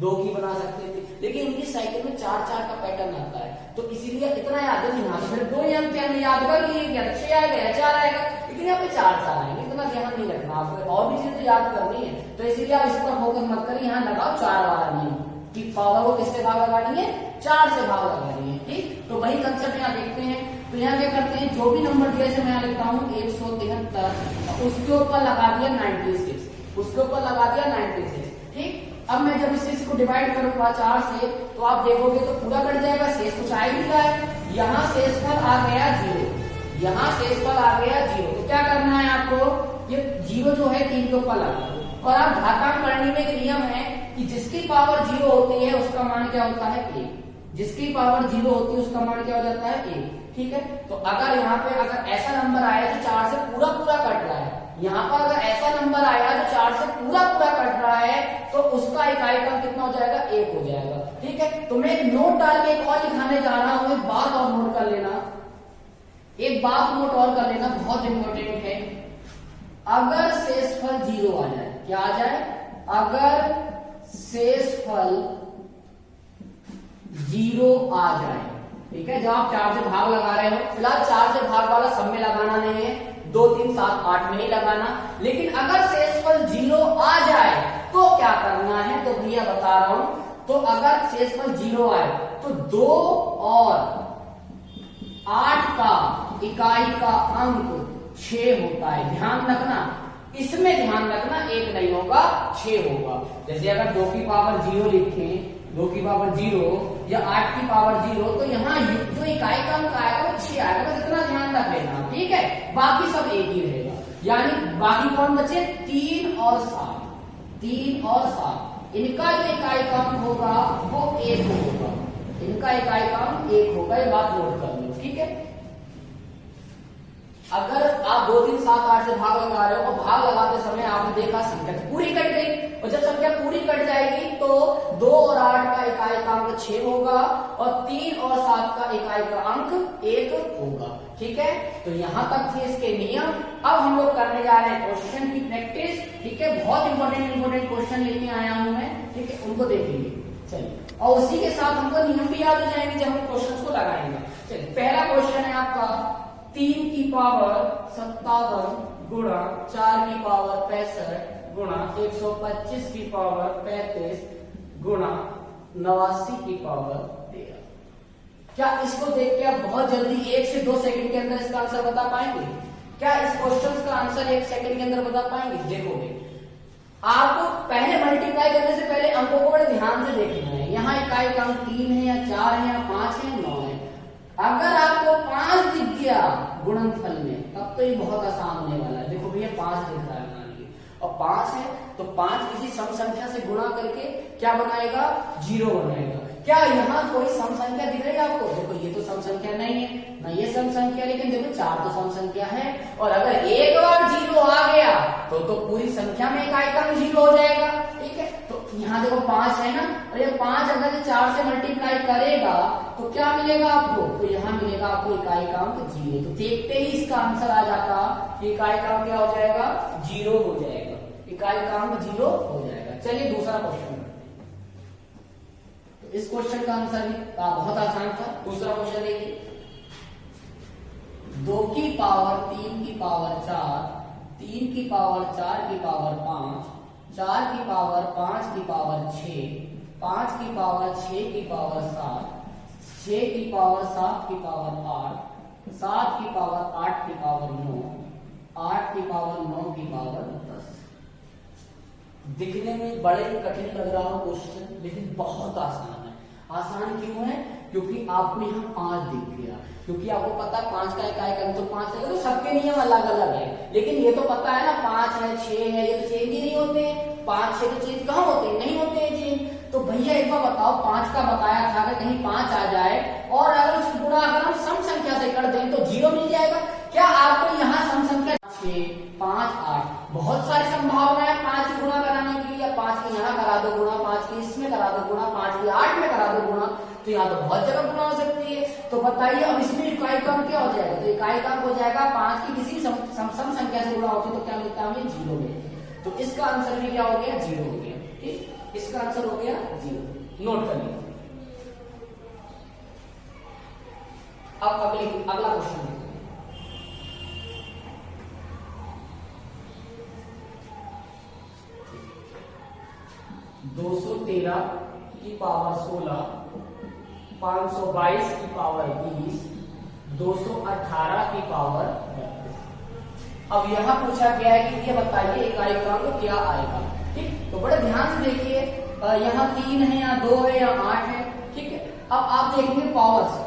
2 की बना सकते थे, लेकिन इनकी साइकिल में 4 4 का पैटर्न आता है, तो इसीलिए इतना याद है। यहाँ फिर 2 अंक हमने याद कर लिए, क्या 6 आएगा या 4 आएगा, लेकिन यहाँ पे 4 4 आएंगे, इतना ध्यान नहीं रखना, आपको और भी चीजें याद करनी है। तो इसीलिए आप इस पर फोकस मत करिए, यहाँ लगाओ 4 वाला नियम कि पावर को किससे भाग लगानी है, 4 से भाग लगानी है, ठीक। तो वही कंसेप्ट यहाँ देखते हैं। तो यहाँ क्या करते हैं, जो भी नंबर दिया जैसे मैं यहाँ लिखता हूँ 173, उसके ऊपर लगा दिया 96, उसके ऊपर लगा दिया 96, ठीक। अब मैं जब इसको डिवाइड करूंगा 4 से तो आप देखोगे तो पूरा कट जाएगा, शेष कुछ आ ही नहीं रहा है। यहाँ शेषफल आ गया 0, यहाँ शेषफल आ गया 0। तो क्या करना है आपको, ये 0 जो है 3 के ऊपर लगा, और आप घातांक करने में एक नियम है कि जिसकी पावर 0 होती है उसका मान क्या होता है, 1। जिसकी पावर 0 होती है उसका मान क्या हो जाता है, 1, ठीक है। तो अगर यहाँ पे अगर ऐसा नंबर आया जो 4 से पूरा कट रहा है, यहाँ पर अगर ऐसा नंबर आया जो 4 से पूरा कट रहा है, तो उसका इकाई क्रम कितना हो जाएगा, 1 हो जाएगा, ठीक है। तो मैं एक नोट डाल के एक और दिखाने जा रहा हूँ, एक बात और नोट कर लेना, बहुत इंपॉर्टेंट है। अगर शेषफल 0 आ जाए, क्या आ जाए, अगर शेषफल 0 आ जाए, ठीक है, जब आप 4 से भाग लगा रहे हो, फिलहाल 4 से भाग वाला सब में लगाना नहीं है, 2, 3, 7, 8 में ही लगाना। लेकिन अगर शेषफल 0 आ जाए तो क्या करना है, तो भैया बता रहा हूं। तो अगर शेषफल 0 आए तो 2 और 8 का इकाई का अंक 6 होता है। ध्यान रखना, इसमें ध्यान रखना, 1 नहीं होगा, 6 होगा। जैसे अगर 2 की पावर 0 लिखें, 2 की पावर 0 या 8 की पावर 0, तो यहाँ जो इकाई का अंक आएगा वो 6 आएगा। बस इतना ध्यान रख लेना, ठीक है। बाकी सब एक ही रहेगा, यानी बाकी कौन बचे, 3 और 7, 3 और 7। इनका जो इकाई का अंक होगा वो 1 होगा, इनका इकाई का अंक 1 होगा। ये बात नोट कर लो, ठीक है। अगर आप 2, 3, 7, 8 से भाग लगा रहे हो और भाग लगाते समय आपने देखा संख्या पूरी कट गई, और जब संख्या पूरी कट जाएगी तो 2 और 8 का इकाई का अंक 6 होगा और 3 और 7 का इकाई का अंक 1 होगा, ठीक है। तो यहां तक थे इसके नियम। अब हम लोग करने जा रहे हैं क्वेश्चन की प्रैक्टिस, ठीक है। बहुत इंपॉर्टेंट क्वेश्चन लेके आया हूं मैं, ठीक है, उनको देखेंगे। चलिए, और उसी के साथ हमको नियम भी याद हो जाएंगे जब हम क्वेश्चन को लगाएंगे। चलिए, पहला क्वेश्चन है आपका 3 की पावर 57 गुणा 4 की पावर 65 गुणा 125 की पावर 35 गुणा 89 की पावर 13। क्या इसको देख के आप बहुत जल्दी 1 से 2 सेकंड के अंदर इसका आंसर बता पाएंगे? क्या इस क्वेश्चन का आंसर 1 सेकंड के अंदर बता पाएंगे? देखोगे, आपको पहले मल्टीप्लाई करने से पहले अंकों को बड़े ध्यान से देखना है। यहाँ इकाई का अंक 3 है या 4 है या 5 है या 9 है। अगर आपको 5 दिख गया गुणनफल में, तब तो ये बहुत आसान होने वाला है। देखो भैया 5 दिख रहा है और 5 है, तो 5 किसी सम संख्या से गुणा करके क्या बनाएगा, 0 बनाएगा। क्या यहाँ कोई सम संख्या दिख रही है आपको? देखो ये तो सम संख्या नहीं है ना, ये सम संख्या, लेकिन देखो 4 तो सम संख्या है। और अगर एक बार 0 आ गया तो पूरी संख्या में इकाई का अंक 0 हो जाएगा, ठीक है। तो यहाँ देखो 5 है ना, और ये 5 अगर 4 से मल्टीप्लाई करेगा तो क्या मिलेगा आपको? तो यहाँ मिलेगा आपको इकाई का अंक 0। तो देखते ही इसका आंसर आ जाता कि इकाई का अंक क्या हो जाएगा, 0 हो जाएगा, इकाई का अंक 0 हो जाएगा। चलिए दूसरा क्वेश्चन, तो इस क्वेश्चन का आंसर भी बहुत आसान था। दूसरा क्वेश्चन देखिए, 2 की पावर 3 की पावर 4, 3 की पावर 4 की पावर 5, 4 की पावर 5 की पावर 6, 5 की पावर 6 की पावर 7, 6 की पावर 7 की पावर 8, 7 की पावर 8 की पावर 9, 8 की पावर 9 की पावर 10। दिखने में बड़े कठिन लग रहा हो क्वेश्चन, लेकिन बहुत आसान है। आसान क्यों है? क्योंकि आपको यहाँ 5 दिख गया, क्योंकि आपको पता है 5 का इकाई का अंक तो 5 है। तो सबके नियम अलग अलग है, लेकिन ये तो पता है ना, 5 है 6 है, ये तो चेंज ही नहीं होते हैं। 5 6 तो चेंज कहाँ होते हैं, नहीं होते हैं चेंज। तो भैया एक बार बताओ, 5 का बताया था कि कहीं 5 आ जाए और अगर उसको गुणा अगर हम सम संख्या से कर दें तो 0 मिल जाएगा। क्या आपको यहाँ सम संख्या 6 5 8 बहुत सारी संभावना है 5 की गुणा कराने के लिए। 5 की यहाँ करा दो गुणा, 5 की इसमें करा दो गुणा, 5 की 8 में करा दो गुणा, तो यहाँ तो बहुत जगह गुणा हो सकती है। तो बताइए अब इसमें इकाई का अंक क्या हो जाएगा? तो इकाई का अंक हो जाएगा 5 की किसी सम संख्या से गुणा होती है तो क्या मिलता है हमें? 0 मिलता है। तो इसका आंसर भी क्या हो गया? 0 हो गया। ठीक, इसका आंसर हो गया 0। नोट कर लीजिए। अब अगला क्वेश्चन देखते हैं। 213 की पावर 16, 522 की पावर 20, 218 की पावर 32। अब यहां पूछा गया है कि ये बताइए इकाई का अंक क्या आएगा। ठीक, तो बड़े ध्यान से देखिए, यहाँ 3 है या 2 है या 8 है। ठीक है, अब आप देखेंगे पावर्स,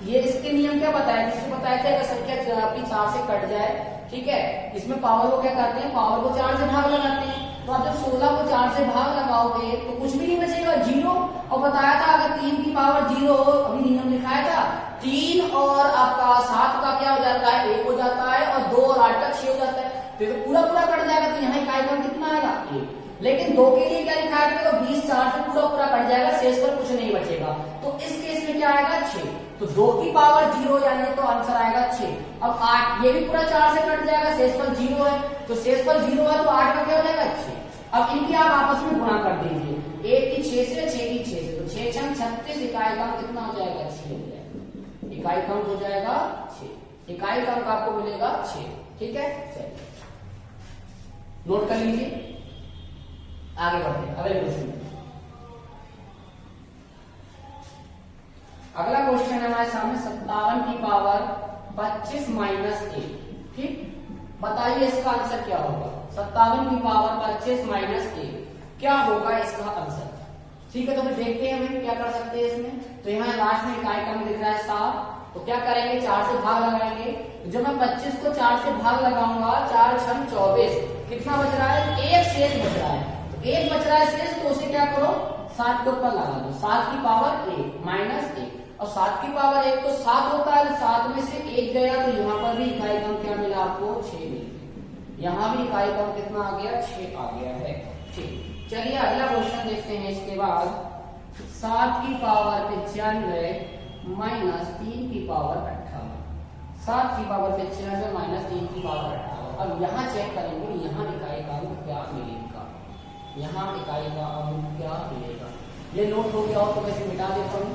ये इसके नियम क्या बताया? जिसको बताया था अगर संख्या आपकी 4 से कट जाए, ठीक है, इसमें पावर को क्या करते हैं? पावर को 4 से भाग लगाते हैं। तो आप जब 16 को 4 से भाग लगाओगे तो कुछ भी नहीं बचेगा, 0। और बताया था अगर 3 की पावर 0 हो, अभी नियम लिखाया था, 3 और आपका 7 का क्या हो जाता है? 1 हो जाता है, और 2 और 8 का 6 हो जाता है। तो पूरा कट जाएगा, तो यहाँ इकाई का कितना आएगा? 1। लेकिन 2 के लिए क्या लिखा है? तो 20 4 से पूरा कट जाएगा, शेष पर कुछ नहीं बचेगा। तो इस केस में क्या आएगा? 6। तो 2 की पावर 0 यानी तो आंसर आएगा 6। अब 8, ये भी पूरा 4 से कट जाएगा, शेष पर 0 है, तो शेष पर 0 है तो 8 का क्या हो जाएगा? 6। अब इनकी आप आपस में गुणा कर दीजिए, 1 की 6 से, 6 की 6 से, तो 6 6 36, इकाई का कितना हो जाएगा? 6 हो जाएगा। इकाई का अंक हो जाएगा 6, इकाई का अंक आपको मिलेगा 6। ठीक है, चलिए नोट कर लीजिए, आगे बढ़ते हैं अगले क्वेश्चन में। अगला क्वेश्चन है हमारे सामने 57 की पावर 25 माइनस 1। ठीक, बताइए इसका आंसर क्या होगा। 57 की पावर 25 माइनस 1 क्या होगा इसका आंसर। ठीक है, तो फिर देखते हैं हम क्या कर सकते हैं इसमें। तो यहाँ लास्ट में इकाई क्रम दिख रहा है 7, तो क्या करेंगे 4 से भाग लगाएंगे। जब मैं 25 को 4 से भाग लगाऊंगा, 4 छम 24, कितना बच रहा है, 1 शेष बच रहा है। तो 1 बच रहा है शेष, तो उसे क्या करो 7 के ऊपर लगा दो, 7 की पावर 1 माइनस 1, और 7 की पावर 1 तो 7 होता है, 7 में से 1 गया, तो यहाँ पर भी इकाई क्रम क्या मिला आपको 6 मिला। यहाँ भी इकाई क्रम कितना आ गया 6 आ गया है। ठीक, चलिए अगला क्वेश्चन देखते हैं। इसके बाद 7 की पावर 95 माइनस 3 की पावर 58, 7 की पावर 95 माइनस 3 की पावर 58। अब यहाँ चेक करेंगे, यहाँ इकाई का अंक क्या मिलेगा, यहाँ इकाई का अंक क्या मिलेगा। ये नोट हो गया हो तो वैसे मिटा देता हूँ।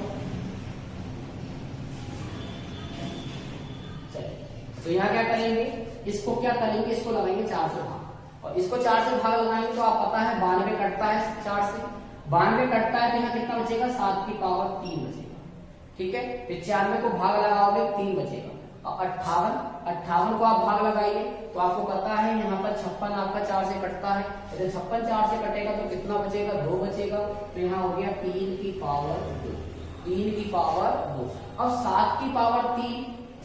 चलिए, तो यहाँ क्या करेंगे, इसको क्या करेंगे, इसको लगाएंगे 4 से भाग, और इसको 4 से भाग लगाएंगे तो आप पता है 92 कटता है 4 से, 92 कटता है तो यहाँ कितना बचेगा 7 की पावर 3 बचेगा। ठीक है, फिर 96 को भाग लगाओगे 3 बचेगा, और 58 को आप भाग लगाइए तो आपको पता है यहाँ पर 56 आपका 4 से कटता है, यदि 56 4 से कटेगा तो कितना बचेगा 2 बचेगा, तो यहाँ हो गया 3 की पावर 2, 3 की पावर 2। अब 7 की पावर 3,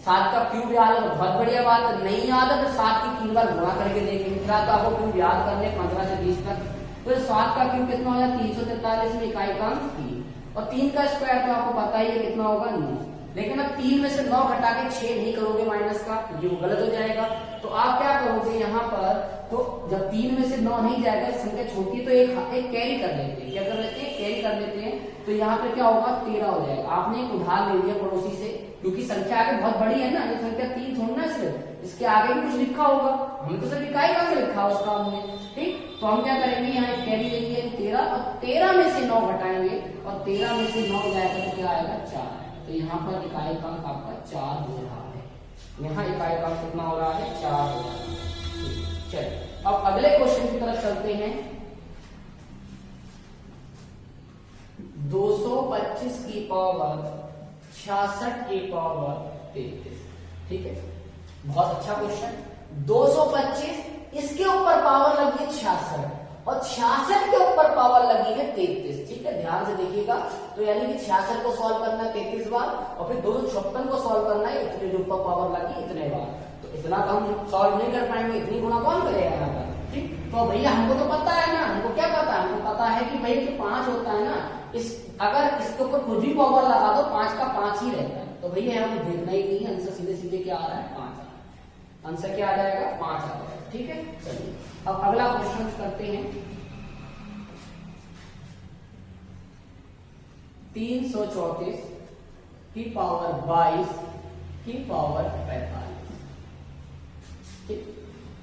7 का क्यूब याद है, बहुत बढ़िया बात है। नहीं याद है तो 7 की 3 बार गुणा करके देखेंगे, फिर तो आपको क्यूब याद करने 15 से 20 तक। तो 7 का क्यूब कितना हो जाए 343 में इकाई का अंक 3, और 3 का स्क्वायर तो आपको पता ही है कितना होगा 9। लेकिन अब 3 में से 9 घटा के 6 नहीं करोगे माइनस का, क्योंकि वो गलत हो जाएगा। तो आप क्या करोगे यहाँ पर, तो जब 3 में से 9 नहीं जाएगा, संख्या छोटी है तो एक कैरी कर लेते हैं। क्या कर लेते हैं, कैरी कर लेते हैं। तो यहाँ पे क्या होगा 13 हो जाएगा। आपने एक उधार ले लिया पड़ोसी से, क्योंकि संख्या आगे बहुत बड़ी है ना, ये संख्या 3 थोड़ी ना, सिर्फ इसके आगे भी कुछ लिखा होगा, हमने तो सिर्फ इकाई का लिखा उसका हमने। ठीक, तो हम क्या करेंगे, यहाँ एक कैरी लेंगे 13, और 13 में से 9 घटाएंगे, और 13 में से 9 जाएगा तो क्या आएगा 4। तो यहाँ पर इकाई का अंक आपका 4 हो रहा है, यहाँ इकाई का अंक कितना हो रहा है 4 हो रहा है। चलिए अब अगले क्वेश्चन की तरफ चलते हैं। 225 की पावर 66 की पावर 33। ठीक है, बहुत अच्छा क्वेश्चन। 225, इसके ऊपर पावर लगी है 66, और 66 के ऊपर पावर लगी है 33। ठीक है, ध्यान से देखिएगा। तो यानी कि 66 को सॉल्व करना है 33 बार, और फिर 256 को सॉल्व करना है इतने जो ऊपर पावर लगी इतने बार। तो इतना तो हम सॉल्व नहीं कर पाएंगे, इतनी गुणा कौन करेगा यहाँ पर। ठीक, तो भैया हमको तो पता है ना, हमको क्या पता है, हमको पता है कि भाई जो 5 होता है ना, अगर इसके ऊपर कुछ भी पावर लगा दो 5 का 5 ही रहता है। तो भैया यहाँ पे देखना ही नहीं है, आंसर सीधे सीधे क्या आ रहा है 5। आंसर क्या आ जाएगा 5 आ जाएगा। ठीक है, चलिए अब अगला क्वेश्चन करते हैं। 334 की पावर 22 की पावर 45। ठीक,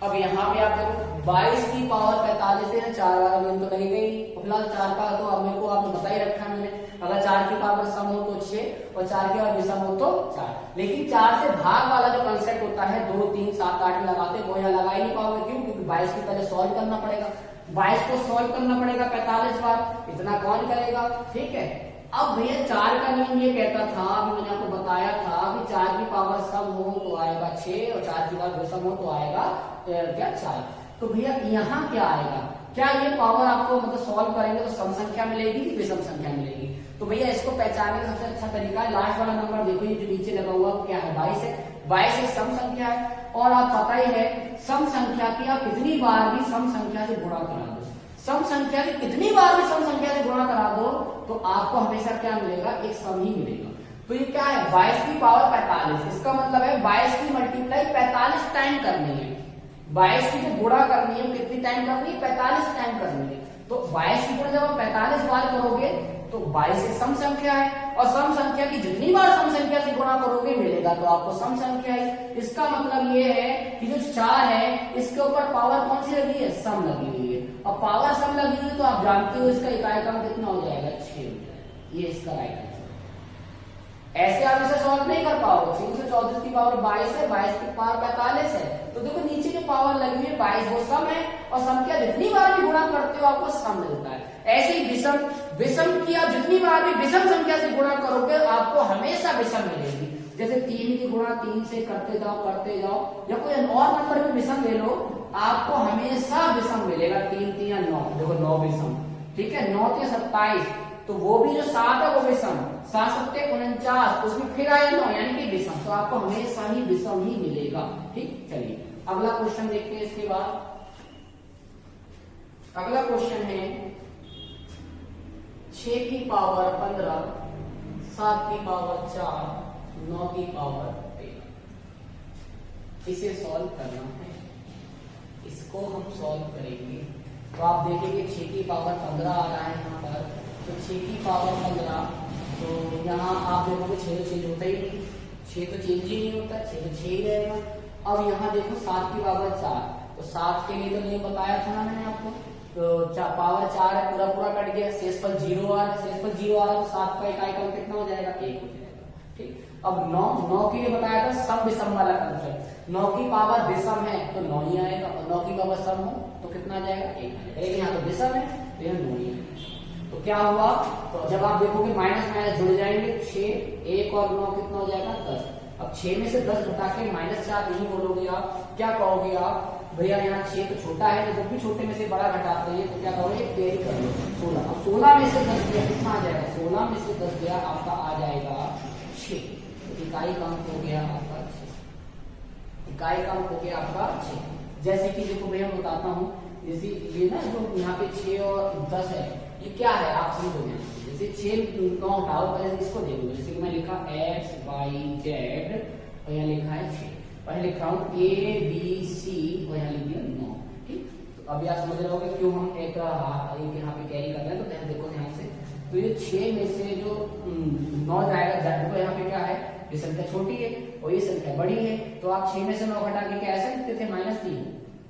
अब यहाँ पे आप देखो 22 की पावर 45 है, 4 वाला मैंने तो कहीं गई, फिलहाल 4 का तो अब मेरे को आपने बता ही रखा है मैंने। अगर 4 की पावर सम हो तो 6, और 4 की पावर विषम हो तो 4। लेकिन 4 से भाग वाला जो कंसेप्ट होता है 2 3 7 8 लगाते, वो यहाँ लगा ही नहीं पाओगे। क्यों, क्योंकि 22 की पहले सॉल्व करना पड़ेगा, 22 को सॉल्व करना पड़ेगा 45 बार, इतना कौन करेगा। ठीक है, अब भैया 4 का नियम ये कहता था, अभी मैंने आपको बताया था कि 4 की पावर सम हो तो आएगा 6, और 4 की पावर विषम हो तो आएगा क्या 4। तो भैया यहाँ क्या आएगा, क्या ये पावर आपको मतलब सॉल्व करेंगे तो सम संख्या मिलेगी कि विषम संख्या मिलेगी। तो भैया इसको पहचानने का सबसे अच्छा तरीका है, लास्ट वाला नंबर देखो, ये जो नीचे लगा हुआ क्या है 22 है। 22 एक सम संख्या है, और आप पता ही है सम संख्या की आप कितनी बार भी सम संख्या से गुणा करा दो, सम संख्या की कितनी बार भी सम संख्या से गुणा करा दो तो आपको हमेशा क्या मिलेगा, एक सम ही मिलेगा। तो ये क्या है 22 की पावर 45, इसका मतलब है 22 की मल्टीप्लाई 45 टाइम करनी है। 22 की जो गुणा करनी है कितनी टाइम करनी है, 45 टाइम करनी है। तो 22 की गुणा जब आप 45 बार करोगे तो 22 एक सम संख्या है, और सम संख्या की जितनी बार सम संख्या से गुणा करोगे मिलेगा तो आपको सम संख्या है। इसका मतलब ये है कि जो 4 है इसके ऊपर पावर कौन सी लगी है, सम लगी हुई है, और पावर सम लगी हुई है तो आप जानते हो इसका इकाई क्रम कितना हो जाएगा 6 हो जाएगा। ये इसका राइट आंसर। ऐसे आप इसे सॉल्व नहीं कर पाओगे। 3 से 34 की पावर 22 है, 22 की पावर 45 है, तो देखो नीचे जो पावर लगी हुई है 22 वो सम है, और संख्या जितनी बार भी गुणा करते हो आपको सम मिलता है। ऐसे ही विषम की आप जितनी बार भी विषम संख्या से गुणा करोगे आपको हमेशा विषम मिलेगी। जैसे 3 की गुणा 3 से करते जाओ, या कोई और नंबर में विषम ले लो, आपको हमेशा विषम मिलेगा। 3 3 या 9, देखो 9 विषम, ठीक है, 9 3 27, तो वो भी जो 7 है वो विषम, 7 7 49, उसमें फिर आया 9 यानी कि विषम, तो आपको हमेशा ही विषम ही मिलेगा। ठीक, चलिए अगला क्वेश्चन देखते हैं। इसके बाद अगला क्वेश्चन है 6 की पावर 15, 7 की पावर 4, 9 की पावर 13। इसे सॉल्व करना है, इसको हम सॉल्व करेंगे। तो आप देखेंगे 6 की पावर 15 आ रहा है यहाँ पर, तो 6 की पावर 15, तो यहाँ आप देखोगे 6 तो चेंज होता ही नहीं, 6 तो चेंज ही नहीं होता, 6 तो 6 ही रहेगा। अब यहाँ देखो 7 की पावर 4, तो 7 के लिए तो नहीं बताया था ना मैंने आपको, तो पावर 4 है, पूरा पूरा कट गया, शेष पर 0 आ रहा है, शेष पर 0 आ रहा है, तो 7 का इकाई क्रम कितना हो जाएगा, 1 हो जाएगा। ठीक, अब 9 के लिए बताया था सम विषम वाला कंसेप्ट, 9 की पावर विषम है तो 9 ही आएगा, और 9 की पावर सम हो तो कितना आ जाएगा, 1 आएगा। लेकिन यहाँ तो विषम है तो यहाँ 9 ही आएगा। तो क्या हुआ, तो जब आप देखोगे माइनस माइनस जुड़ जाएंगे, 6 1 और 9 कितना हो जाएगा, 10। अब 6 में से 10 घटा के -4 नहीं बोलोगे आप, क्या कहोगे आप, भैया यहाँ 6 तो छोटा है, तो जब भी छोटे में से बड़ा घटाते हैं तो क्या करोगे, कैरी कर लो 16। अब 16 में से 10 गया कितना आ जाएगा, 16 में से 10 गया आपका आ जाएगा 6, तो इकाई का अंक हो गया आपका 6, इकाई का अंक हो गया आपका 6। जैसे कि देखो भैया मैं बताता हूँ, जैसे ये ना जो यहाँ पे 6 और 10 है, ये क्या है आप समझोगे। जैसे 6 9 उठाओ, पहले इसको देखो, जैसे कि मैं लिखा x y z और यहाँ लिखा है 6, पहले लिख रहा हूँ a b c और यहाँ लिख दिया 9। ठीक, तो अभी आप समझ रहे होगे क्यों हम एक यहाँ पे कैरी कर रहे हैं। तो ध्यान देखो ध्यान से, तो ये 6 में से जो 9 जाएगा, तो यहाँ पे क्या है, ये संख्या छोटी है और ये संख्या बड़ी है, तो आप 6 में से 9 घटा के क्या ऐसे लिखते थे, -3।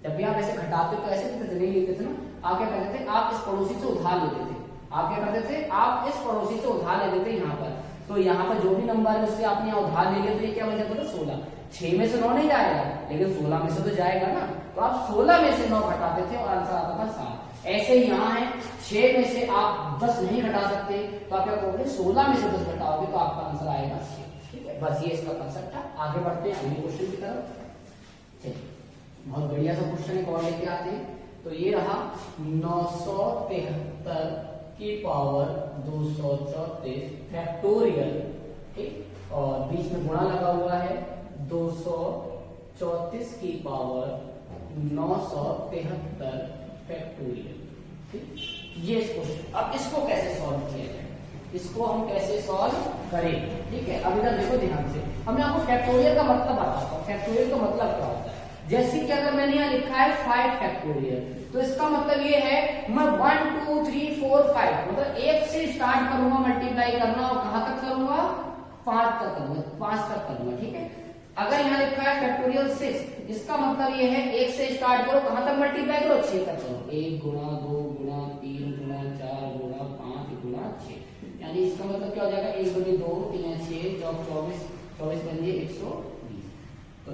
जब भी आप ऐसे घटाते तो ऐसे लिखते थे, नहीं लिखते थे ना, आप क्या करते थे, आप इस पड़ोसी से उधार लेते थे। आप क्या करते थे, आप इस पड़ोसी से उधार लेते थे यहाँ पर, तो यहाँ पर जो भी नंबर है उससे आपने उधार ले लिया, तो ये क्या बन जाता था, 16। 6 में से 9 नहीं जाएगा, लेकिन 16 में से तो जाएगा ना, तो आप 16 में से 9 घटाते थे और आंसर आता था 7। ऐसे ही यहाँ है, 6 में से आप 10 नहीं घटा सकते, तो आप क्या करोगे, 16 में से 10 घटाओगे तो आपका आंसर आएगा 6। ठीक है, बस ये इसका कंसेप्ट है। आगे बढ़ते हैं अगले क्वेश्चन की तरफ। चलिए, बहुत बढ़िया सा क्वेश्चन एक और लेके आते हैं। तो ये रहा 973 की पावर 234 फैक्टोरियल। ठीक, और बीच में गुणा लगा हुआ है, 234 की पावर 973 फैक्टोरियल। ठीक, ये क्वेश्चन, अब इसको कैसे सॉल्व किया जाए, इसको हम कैसे सॉल्व करें। ठीक है, अब इधर देखो ध्यान से, हमने आपको फैक्टोरियल का मतलब बताता हूँ। फैक्टोरियल का मतलब क्या होता है, जैसे कि अगर मैंने यहाँ लिखा है 5 फैक्टोरियल, तो इसका मतलब ये है मैं 1 2 3 4 5 मतलब 1 से स्टार्ट करूंगा मल्टीप्लाई करना, और कहां तक करूंगा, 5 तक करूंगा, 5 तक करूंगा। ठीक है, अगर यहाँ लिखा है फैक्टोरियल 6, इसका मतलब ये है 1 से स्टार्ट करो, कहां तक मल्टीप्लाई करो, 6 तक करो, 1 गुणा 2 गुणा 3 गुणा 4 गुणा 5 गुणा 6, यानी इसका मतलब क्या हो जाएगा, 1 2 3 6 24 24 बन गए 120। तो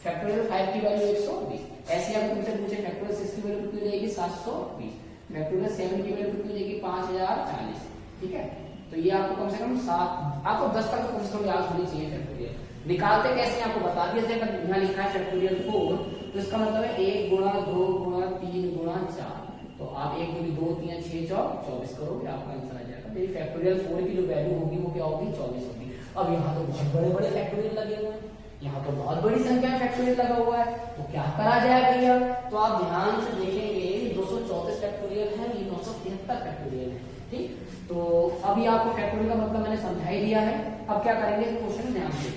फैक्टोरियल 5 की वैल्यू 120। ऐसे अगर तुमसे पूछे फैक्टोरियल 6 की वैल्यू कितनी हो जाएगी, 720। फैक्टोरियल 7 की वैल्यू कितनी हो जाएगी, 5040। ठीक है, तो ये आपको कम से कम 7, आपको 10 तक कम से कम याद होनी चाहिए फैक्टोरियल। निकालते कैसे आपको बता दिया, जैसे यहाँ लिखा है फैक्टोरियल 4, तो इसका मतलब है 1 गुणा 2 गुणा 3 गुणा 4, तो आप 1 2 2 3 6 24 करोगे, आपका आंसर आ जाएगा। मेरी फैक्टोरियल 4 की जो वैल्यू होगी वो क्या होगी, 24 होगी। अब यहाँ तो बहुत बड़े बड़े फैक्टोरियल लगे हुए हैं, यहाँ तो बहुत बड़ी संख्या में फैक्टोरियल लगा हुआ है, तो क्या करा जाए भैया, तो आप ध्यान से देखेंगे 234 फैक्टोरियल है, ये 973 फैक्टोरियल है। ठीक, तो अभी आपको फैक्टोरियल का मतलब मैंने समझा ही दिया है। अब क्या करेंगे इस क्वेश्चन में ध्यान से,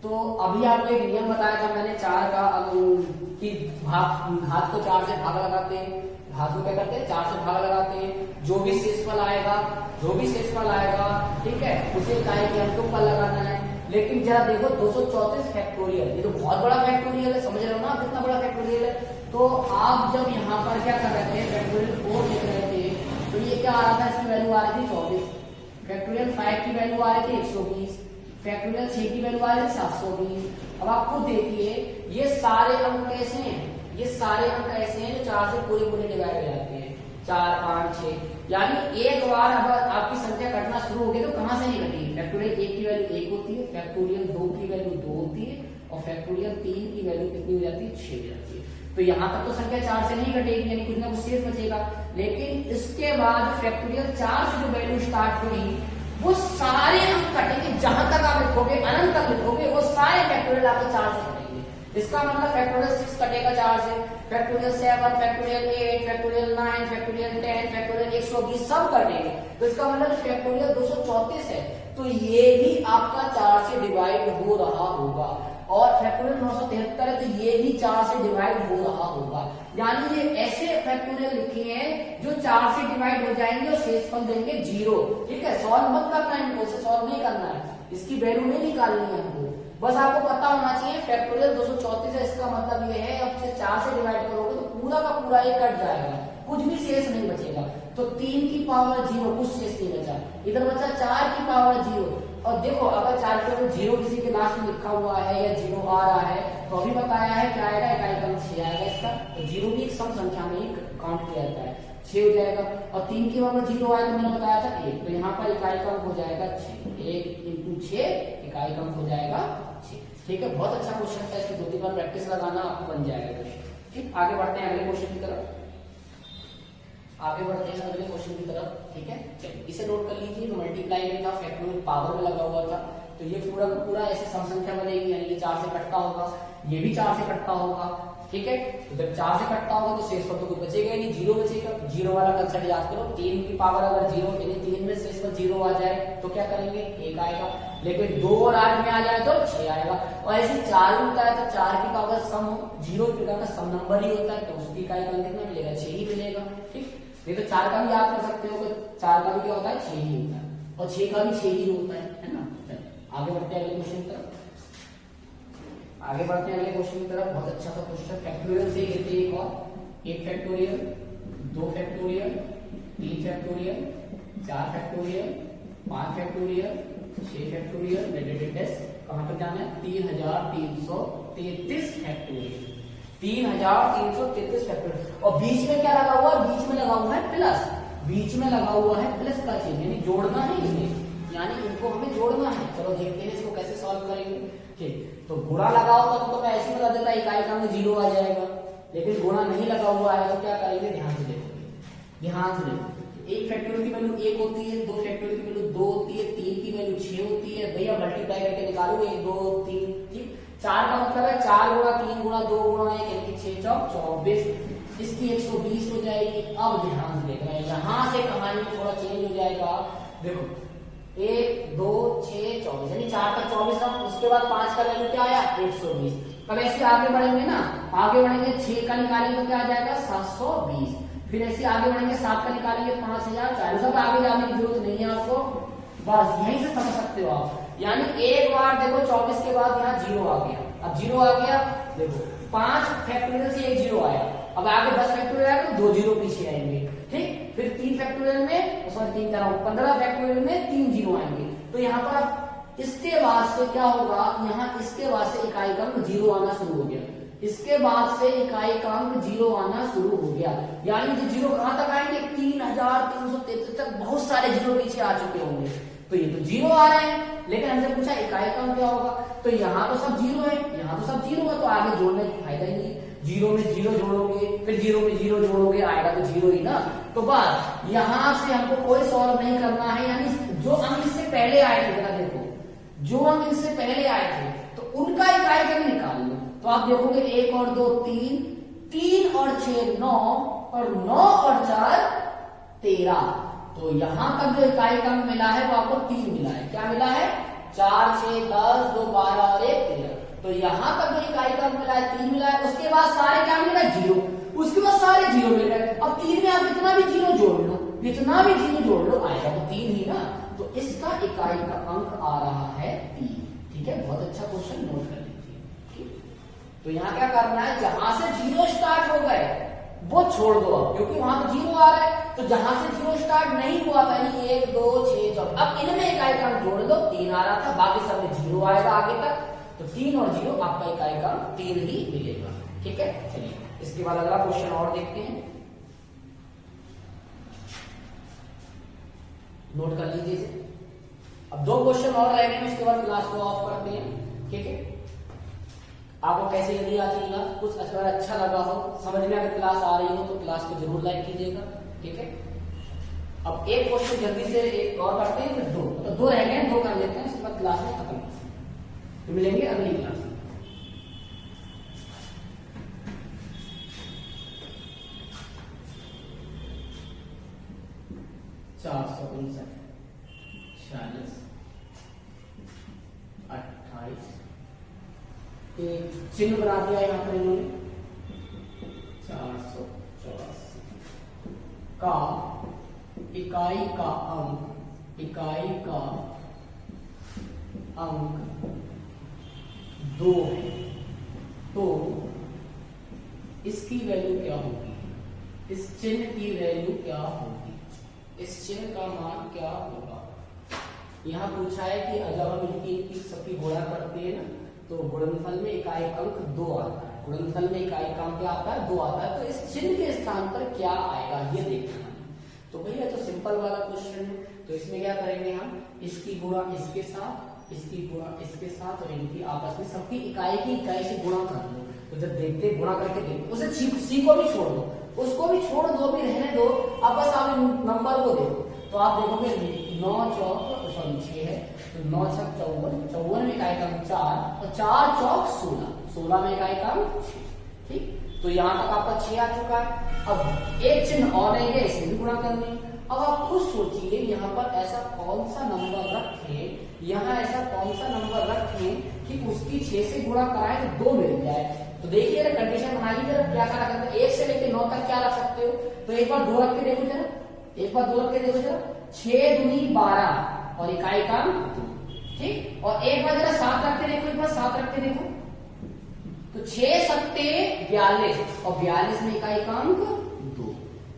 तो अभी आपको एक नियम बताया था मैंने 4 का, कि घात को 4 से भाग लगाते हैं, घात को क्या करते हैं, 4 से भाग लगाते हैं, जो भी शेषफल आएगा, ठीक है, उसे इकाई के अंक पर लगाना है। लेकिन जरा देखो 234 फैक्टोरियल, ये तो बहुत बड़ा फैक्टोरियल है, समझ रहे हो ना आप कितना बड़ा फैक्टोरियल है। तो आप जब यहाँ पर क्या कर रहे थे, फैक्टोरियल 4 लिख रहे थे, तो ये क्या आ रहा था, इसकी वैल्यू आ रही थी 24, फैक्टोरियल 5 की वैल्यू आ रही थी 120, फैक्टोरियल 6 की वैल्यू आ रही थी 720। अब आप खुद देखिए ये सारे अंक कैसे हैं, ये सारे अंक ऐसे हैं जो 4 से पूरे पूरे डिवाइड हो जाते हैं, 4 5 6। यानी एक बार अब आपकी संख्या कटना शुरू हो गई तो कहां से नहीं कटेगी, फैक्टोरियल 1 की वैल्यू 1 होती है, फैक्टोरियल 2 की वैल्यू 2 होती है और फैक्टोरियल 3 की वैल्यू कितनी हो जाती है, 6 हो जाती है। तो यहां तक तो संख्या 4 से नहीं कटेगी, यानी कुछ ना कुछ शेष बचेगा। लेकिन इसके बाद फैक्टोरियल 4 से जो वैल्यू स्टार्ट हुई वो सारे अंक कटेंगे, जहां तक आप लिखोगे अनंत तक लिखोगे वो सारे फैक्टोरियल आपके 4 से कटेंगे। इसका मतलब फैक्टोरियल 6 कटेगा 4 से, factorial 7, factorial 8, factorial 9, factorial 10, factorial 120 सब कटेंगे। तो इसका मतलब फैक्टोरियल 234 है, तो ये भी आपका 4 से डिवाइड हो रहा होगा। और फैक्टोरियल 973 है तो ये भी 4 से डिवाइड हो रहा होगा। यानी ये ऐसे फैक्टोरियल लिखे हैं जो 4 से डिवाइड हो जाएंगे और शेषफल देंगे 0। ठीक है, सॉल्व मत करना है, इनको सॉल्व नहीं करना है, इसकी वैल्यू नहीं निकालनी है हमको, बस आपको पता होना चाहिए फैक्टोरियल 234 है। इसका मतलब ये है अब से 4 से डिवाइड करोगे तो पूरा का पूरा ये कट जाएगा, कुछ भी शेष नहीं बचेगा। तो 3 की पावर 0, कुछ शेष नहीं बचा, इधर बचा 4 की पावर 0। और देखो अगर 4 के ऊपर 0 किसी के लास्ट में लिखा हुआ है या 0 आ रहा है तो अभी बताया है क्या आएगा, इकाई क्रम 6 आएगा इसका। तो 0 भी एक सम संख्या में ही काउंट किया जाता है, 6 हो जाएगा। और 3 की पावर 0 आया तो मैंने बताया था 1, तो यहाँ पर इकाई क्रम हो जाएगा 6, 1 × 6 इकाई क्रम हो जाएगा 6। ठीक है, बहुत अच्छा क्वेश्चन था, इसकी 2-3 बार प्रैक्टिस लगाना आपको बन जाएगा। ठीक, आगे बढ़ते हैं अगले क्वेश्चन की तरफ, आगे बढ़ते हैं अगले क्वेश्चन की तरफ। ठीक है, चलिए इसे नोट कर लीजिए। तो मल्टीप्लाई में था, फैक्टोरियल पावर में लगा हुआ था, तो ये पूरा पूरा ऐसे सम संख्या बनेगी, यानी कि 4 से कटता होगा, ये भी 4 से कटता होगा। ठीक है, तो जब 4 से कटता होगा तो शेषफल तो कुछ बचेगा ही नहीं, 0 बचेगा। 0 वाला कंसेप्ट याद करो, 3 की पावर अगर 0 यानी 3 में शेषफल 0 आ जाए तो क्या करेंगे, 1 आएगा। लेकिन 2 और 8 में आ जाए तो 6 आएगा। और ऐसे 4 होता है तो 4 की पावर सम 0 प्रकार का सम नंबर ही होता है, तो उसकी इकाई क्रम कितना मिलेगा, 6 ही मिलेगा। ठीक, ये तो 4 का भी याद कर सकते हो, तो 4 का भी क्या होता है, 6 ही होता है, और 6 का भी 6 ही होता है ना। आगे बढ़ते हैं अगले क्वेश्चन की तरफ, आगे बढ़ते हैं अगले क्वेश्चन की तरफ। बहुत अच्छा सा क्वेश्चन, फैक्टोरियल से लेते हैं एक और, 1 factorial, 2 factorial, 3 factorial, 4 factorial, 5 factorial, 6 factorial, कहां तक जाना है, 3333 फैक्टोरियल, 3333 फैक्टोरियल। और बीच में क्या लगा हुआ है, बीच में लगा हुआ है प्लस, बीच में लगा हुआ है प्लस का चिन्ह, यानी जोड़ना है इन्हें, यानी इनको हमें जोड़ना है। चलो देखते हैं इसको कैसे सॉल्व करेंगे। ठीक, तो गुणा लगा होगा तो मैं ऐसे बता देता इकाई क्रम में 0 आ जाएगा, लेकिन गुणा नहीं लगा हुआ है तो क्या करेंगे, ध्यान से देखोगे, ध्यान से देखो। 1 फैक्टोरियल की वैल्यू 1 होती है, 2 फैक्टोरियल की वैल्यू 2 होती है, 3 की वैल्यू 6 होती है। भैया मल्टीप्लाई करके निकालो 1 2 3। ठीक, 4 का मतलब है 4 गुणा 3 गुणा 2 गुणा 1 यानी 6 चौक 24, इसकी 120 हो जाएगी। अब ध्यान से देखना है, यहां से कहानी में थोड़ा चेंज हो जाएगा। देखो 1 2 6 24 यानी 4 तक 24 का, उसके बाद 5 का वैल्यू क्या आया, 120। अब ऐसे आगे बढ़ेंगे ना, आगे बढ़ेंगे 6 का निकालेंगे तो क्या आ जाएगा, 720। फिर ऐसे आगे बढ़ेंगे 7 का निकालेंगे 5040। अब आगे जाने की जरूरत नहीं है आपको, बस यहीं से समझ सकते हो आप। यानी एक बार देखो 24 के बाद यहाँ 0 आ गया, अब 0 आ गया, देखो 5 फैक्टोरियल से 1 0 आया, अब आगे 10 फैक्टोरियल आएगा तो 2 0 पीछे आएंगे। ठीक, फिर 3 फैक्टोरियल में, सॉरी 3 कह रहा हूं, 15 फैक्टोरियल में 3 0 आएंगे। तो यहाँ पर इसके बाद से क्या होगा, यहाँ इसके बाद से इकाई क्रम 0 आना शुरू हो गया, इसके बाद से इकाई क्रम 0 आना शुरू हो गया। यानी जो 0 कहां तक आएंगे, 3333 तक बहुत सारे 0 पीछे आ चुके होंगे। तो ये तो 0 आ रहे हैं, लेकिन हमसे पूछा इकाई क्रम क्या होगा, तो यहाँ तो सब 0 है, यहाँ तो सब 0 है, तो आगे जोड़ने की फायदा ही नहीं। 0 में 0 जोड़ोगे, फिर 0 में 0 जोड़ोगे, आएगा तो 0 ही ना। तो बस यहां से हमको कोई सॉल्व नहीं करना है, यानी जो अंक इससे पहले आए थे, जरा देखो जो अंक इससे पहले आए थे तो उनका इकाई क्रम निकाल लो। तो आप देखोगे 1 और 2 3, 3 और 6 9, और 9 और 4 13। तो यहां तक जो इकाई क्रम मिला है वो आपको 3 मिला है। क्या मिला है, 4 6 10 2 12 और 1 13। तो यहां तक जो इकाई क्रम मिला है 3 मिला है। उसके बाद सारे क्या मिल रहा है, 0, उसके बाद सारे 0 मिल रहे हैं। अब 3 में आप कितना भी 0 जोड़ लो, कितना भी 0 जोड़ लो, आएगा तो 3 ही ना। तो इसका इकाई का अंक आ रहा है 3। ठीक है, बहुत अच्छा क्वेश्चन, नोट कर लीजिए। तो यहाँ क्या करना है, जहां से 0 स्टार्ट हो गए वो छोड़ दो अब, क्योंकि वहां तो 0 आ रहा है। तो जहां से 0 स्टार्ट नहीं हुआ था, यानी 1 2 6 4, अब जोड़ दो, 3 आ रहा था, बाकी सब में 0 आएगा आगे तक, तो 3 और 0 आपका इकाई का 3 ही मिलेगा। ठीक है, चलिए इसके बाद अगला क्वेश्चन और देखते हैं, नोट कर लीजिए इसे। अब 2 क्वेश्चन और रह गए, उसके बाद क्लास को ऑफ करते हैं। ठीक है, आपको कैसे लगी आतीगा, कुछ अगर अच्छा लगा हो, समझ में अगर क्लास आ रही हो तो क्लास को जरूर लाइक कीजिएगा। ठीक है, अब एक क्वेश्चन जल्दी से एक और करते हैं, फिर 2 तो 2 रह गए, 2 कर लेते हैं, उसके बाद क्लास में खत्म करते हैं, तो मिलेंगे अगली क्लास में। चार सौ 40, 28, एक चिन्ह बना दिया यहाँ पर इन्होंने, 484 का इकाई का अंक 2 है, तो इसकी वैल्यू क्या होगी, इस चिन्ह की वैल्यू क्या होगी, इस चिन्ह का मान क्या होगा। यहाँ पूछा है कि जब हम इनकी सबकी गुणा करते हैं ना, तो गुणनफल में इकाई अंक 2 आता है, गुणनफल में इकाई का अंक क्या आता है, 2 आता है, तो इस चिन्ह के स्थान पर क्या आएगा ये देखना है। तो भैया तो सिंपल वाला क्वेश्चन है, तो इसमें क्या करेंगे हम, इसकी गुणा इसके साथ, इसकी गुणा इसके साथ, और इनकी आपस में सबकी इकाई की इकाई से गुणा कर दो। तो जब देखते गुणा करके देखते, उसे सी को भी छोड़ दो, उसको भी छोड़ दो, भी रहने दो, अब बस आप नंबर को देखो, तो आप देखोगे 9 चौक 6 है, तो 9 छक 54, 54 में इकाई का 4, और 4 चौक 16, 16 में इकाई का 6। ठीक, तो यहाँ तक आपका 6 आ चुका है। अब एक चिन्ह और रहेंगे, इसे भी गुणा करने। अब आप खुद सोचिए यहाँ पर ऐसा कौन सा नंबर रखें, यहाँ ऐसा कौन सा नंबर रखें कि उसकी 6 से गुणा कराए तो 2 मिल जाए। तो देखिए कंडीशन बनाइए जरा, क्या करा करते हैं, 1 से लेकर 9 तक क्या रख सकते हो, तो एक बार 2 रख के देखो जरा, एक बार 2 रख के देखो जरा, 6 दूनी 12 और इकाई का 2। ठीक, और एक बार जरा 7 रख के देखो, एक बार 7 रख के देखो, तो 6 सत्ते 42 और 42 में इकाई का अंक 2।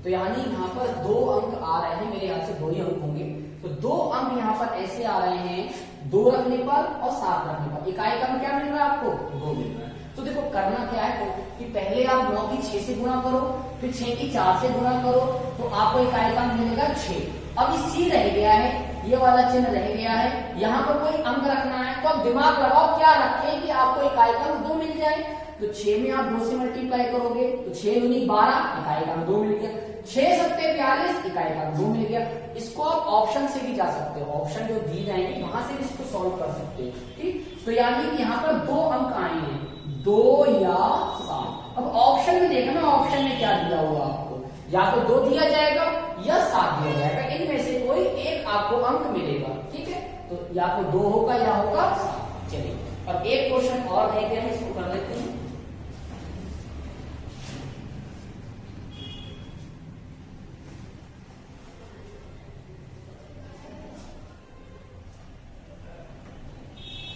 तो यानी यहाँ पर 2 अंक आ रहे हैं, मेरे यहाँ से 2 ही अंक होंगे, तो 2 अंक यहाँ पर ऐसे आ रहे हैं, 2 रखने पर और 7 रखने पर इकाई का अंक क्या मिल रहा है आपको, 2 मिल रहा है। तो देखो करना क्या है कि पहले आप 9 की 6 से गुणा करो, फिर 6 की 4 से गुणा करो, तो आपको इकाई का अंक मिलेगा 6। अब इस सी रह गया है, ये वाला चिन्ह रह गया है, यहाँ पर कोई अंक रखना है, तो अब दिमाग लगाओ क्या रखें कि आपको इकाई का अंक 2 मिल जाए। तो 6 में आप 2 से मल्टीप्लाई करोगे, तो 6 दूनी 12, इकाई का अंक 2 मिल गया, 6 सत्ते 42, इकाई का अंक 2 मिल गया। इसको आप ऑप्शन से भी जा सकते हो, ऑप्शन जो दी जाएंगे वहां से भी इसको सॉल्व कर सकते हो। ठीक, तो यानी कि यहाँ पर 2 अंक आए हैं, 2 या 7। अब ऑप्शन में देखना, ऑप्शन में क्या दिया हुआ आपको, या तो 2 दिया जाएगा या 7 दिया जाएगा, इनमें से कोई एक आपको अंक मिलेगा। ठीक है, तो या तो 2 होगा या होगा 7। चलिए अब एक क्वेश्चन और रह गया है, इसको कर लेते हैं।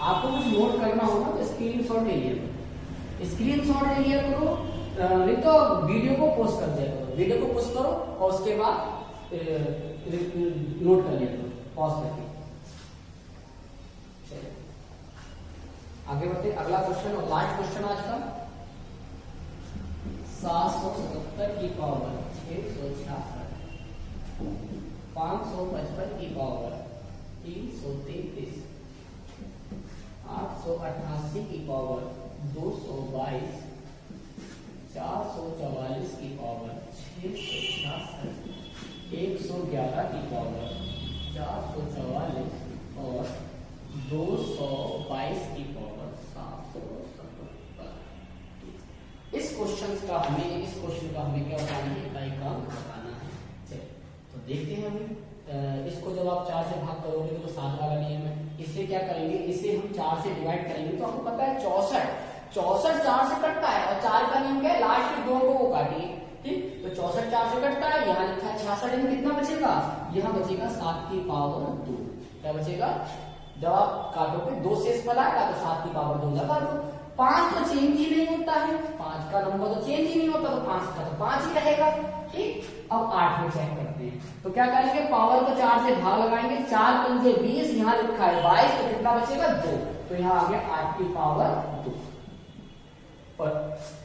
आपको कुछ नोट करना होगा तो स्क्रीनशॉट ले लिया, स्क्रीनशॉट ले लिया करो, नहीं तो वीडियो को पोस्ट कर दिया करो, वीडियो को पोस्ट करो और उसके बाद नोट कर लिया करो पॉज करके। आगे बढ़ते, अगला क्वेश्चन और लास्ट क्वेश्चन आज का, 777 की पावर 666, 555 की पावर 333, 888 की पावर 222, 444 की पावर 666, 111 की पावर 444 और 222 की पावर 777। इस क्वेश्चन का हमें क्या बताना है, इकाई का अंक बताना है। चलिए तो देखते हैं हमें, इसको जब आप 4 से भाग करोगे तो 7 वाला नियम है, इससे क्या करेंगे, इसे हम 4 से डिवाइड करेंगे तो आपको पता है 64 4 से कटता है, और 4 का नियम क्या है, लास्ट के 2 को काटिए। ठीक, तो 64 4 से कटता है, यहाँ लिखा है 66, में कितना बचेगा, यहाँ बचेगा 7 की पावर 2। क्या बचेगा, जब आप काटोगे 2 से फल आएगा तो 7 की पावर 2 लगा दो, 5 तो चेंज ही नहीं होता है, 5 का नंबर तो चेंज ही नहीं होता, तो 5 का तो 5 ही रहेगा। ठीक, अब 8 में चेक करते हैं, तो क्या करेंगे, पावर को 4 से भाग लगाएंगे, 4 पंजे 20, यहाँ लिखा है 22, तो कितना बचेगा 2, तो यहाँ आ गया 8 की पावर 2। और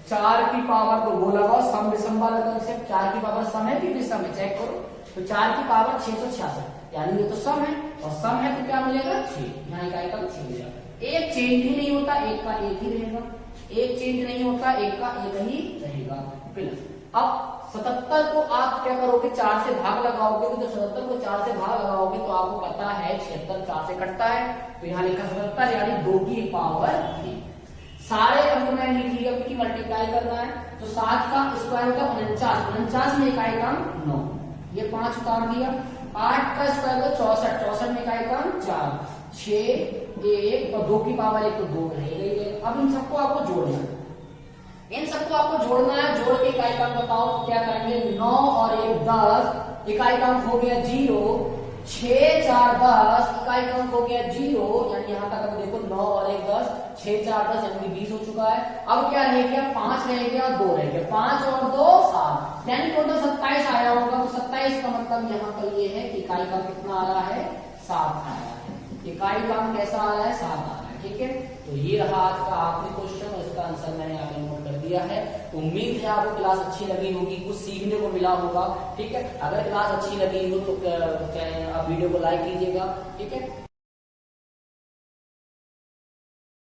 4 की पावर को वो लगाओ, सम विषम वाला कंसेप्ट, 4 की पावर सम है कि विषम है, चेक करो, तो 4 की पावर 666, यानी ये तो सम है, और सम है तो क्या मिलेगा 6, यहाँ इकाई का 6 मिलेगा। एक चेंज ही नहीं होता, एक का एक ही रहेगा, एक चेंज नहीं होता, एक का एक ही रहेगा, प्लस। अब 77 को आप क्या करोगे, 4 से भाग लगाओगे, तो 77 को 4 से भाग लगाओगे तो आपको पता है 76 4 से कटता है, तो यहाँ लिखा 77 यानी 2 की पावर 3। सारे अंक में लिख लिया क्योंकि मल्टीप्लाई करना है, तो 7 का स्क्वायर होता है 49, 49 में इकाई का 9, ये 5 उतार दिया, 8 का स्क्वायर होता 64, 64 में इकाई का 4, 6 1 और 2 की पावर 1 तो 2 रहेगा। अब इन सबको आपको जोड़ना है, इन सबको आपको जोड़ना है, जोड़ के इकाई का बताओ क्या करेंगे, 9 और 1 10, इकाई का हो गया 0, 6 4 10, इकाई का हो गया 0, यानी यहाँ तक अब देखो 9 और 1 10, 6 4 10 यानी 20 हो चुका है। अब क्या रह गया, 5 रह गया, 2 रह गया, 5 और 2 7, यानी टोटल 27 आया होगा, तो 27 का मतलब यहाँ पर ये है कि इकाई का कितना आ रहा है, 7 आ रहा है, इकाई का कैसा आ रहा है, 7 आ रहा है। ठीक है, तो ये रहा आज का आखिरी क्वेश्चन और इसका आंसर मैंने यहाँ पे नोट कर दिया है। उम्मीद है आपको क्लास अच्छी लगी होगी, कुछ सीखने को मिला होगा। ठीक है, अगर क्लास अच्छी लगी हो तो वीडियो को लाइक कीजिएगा। ठीक है।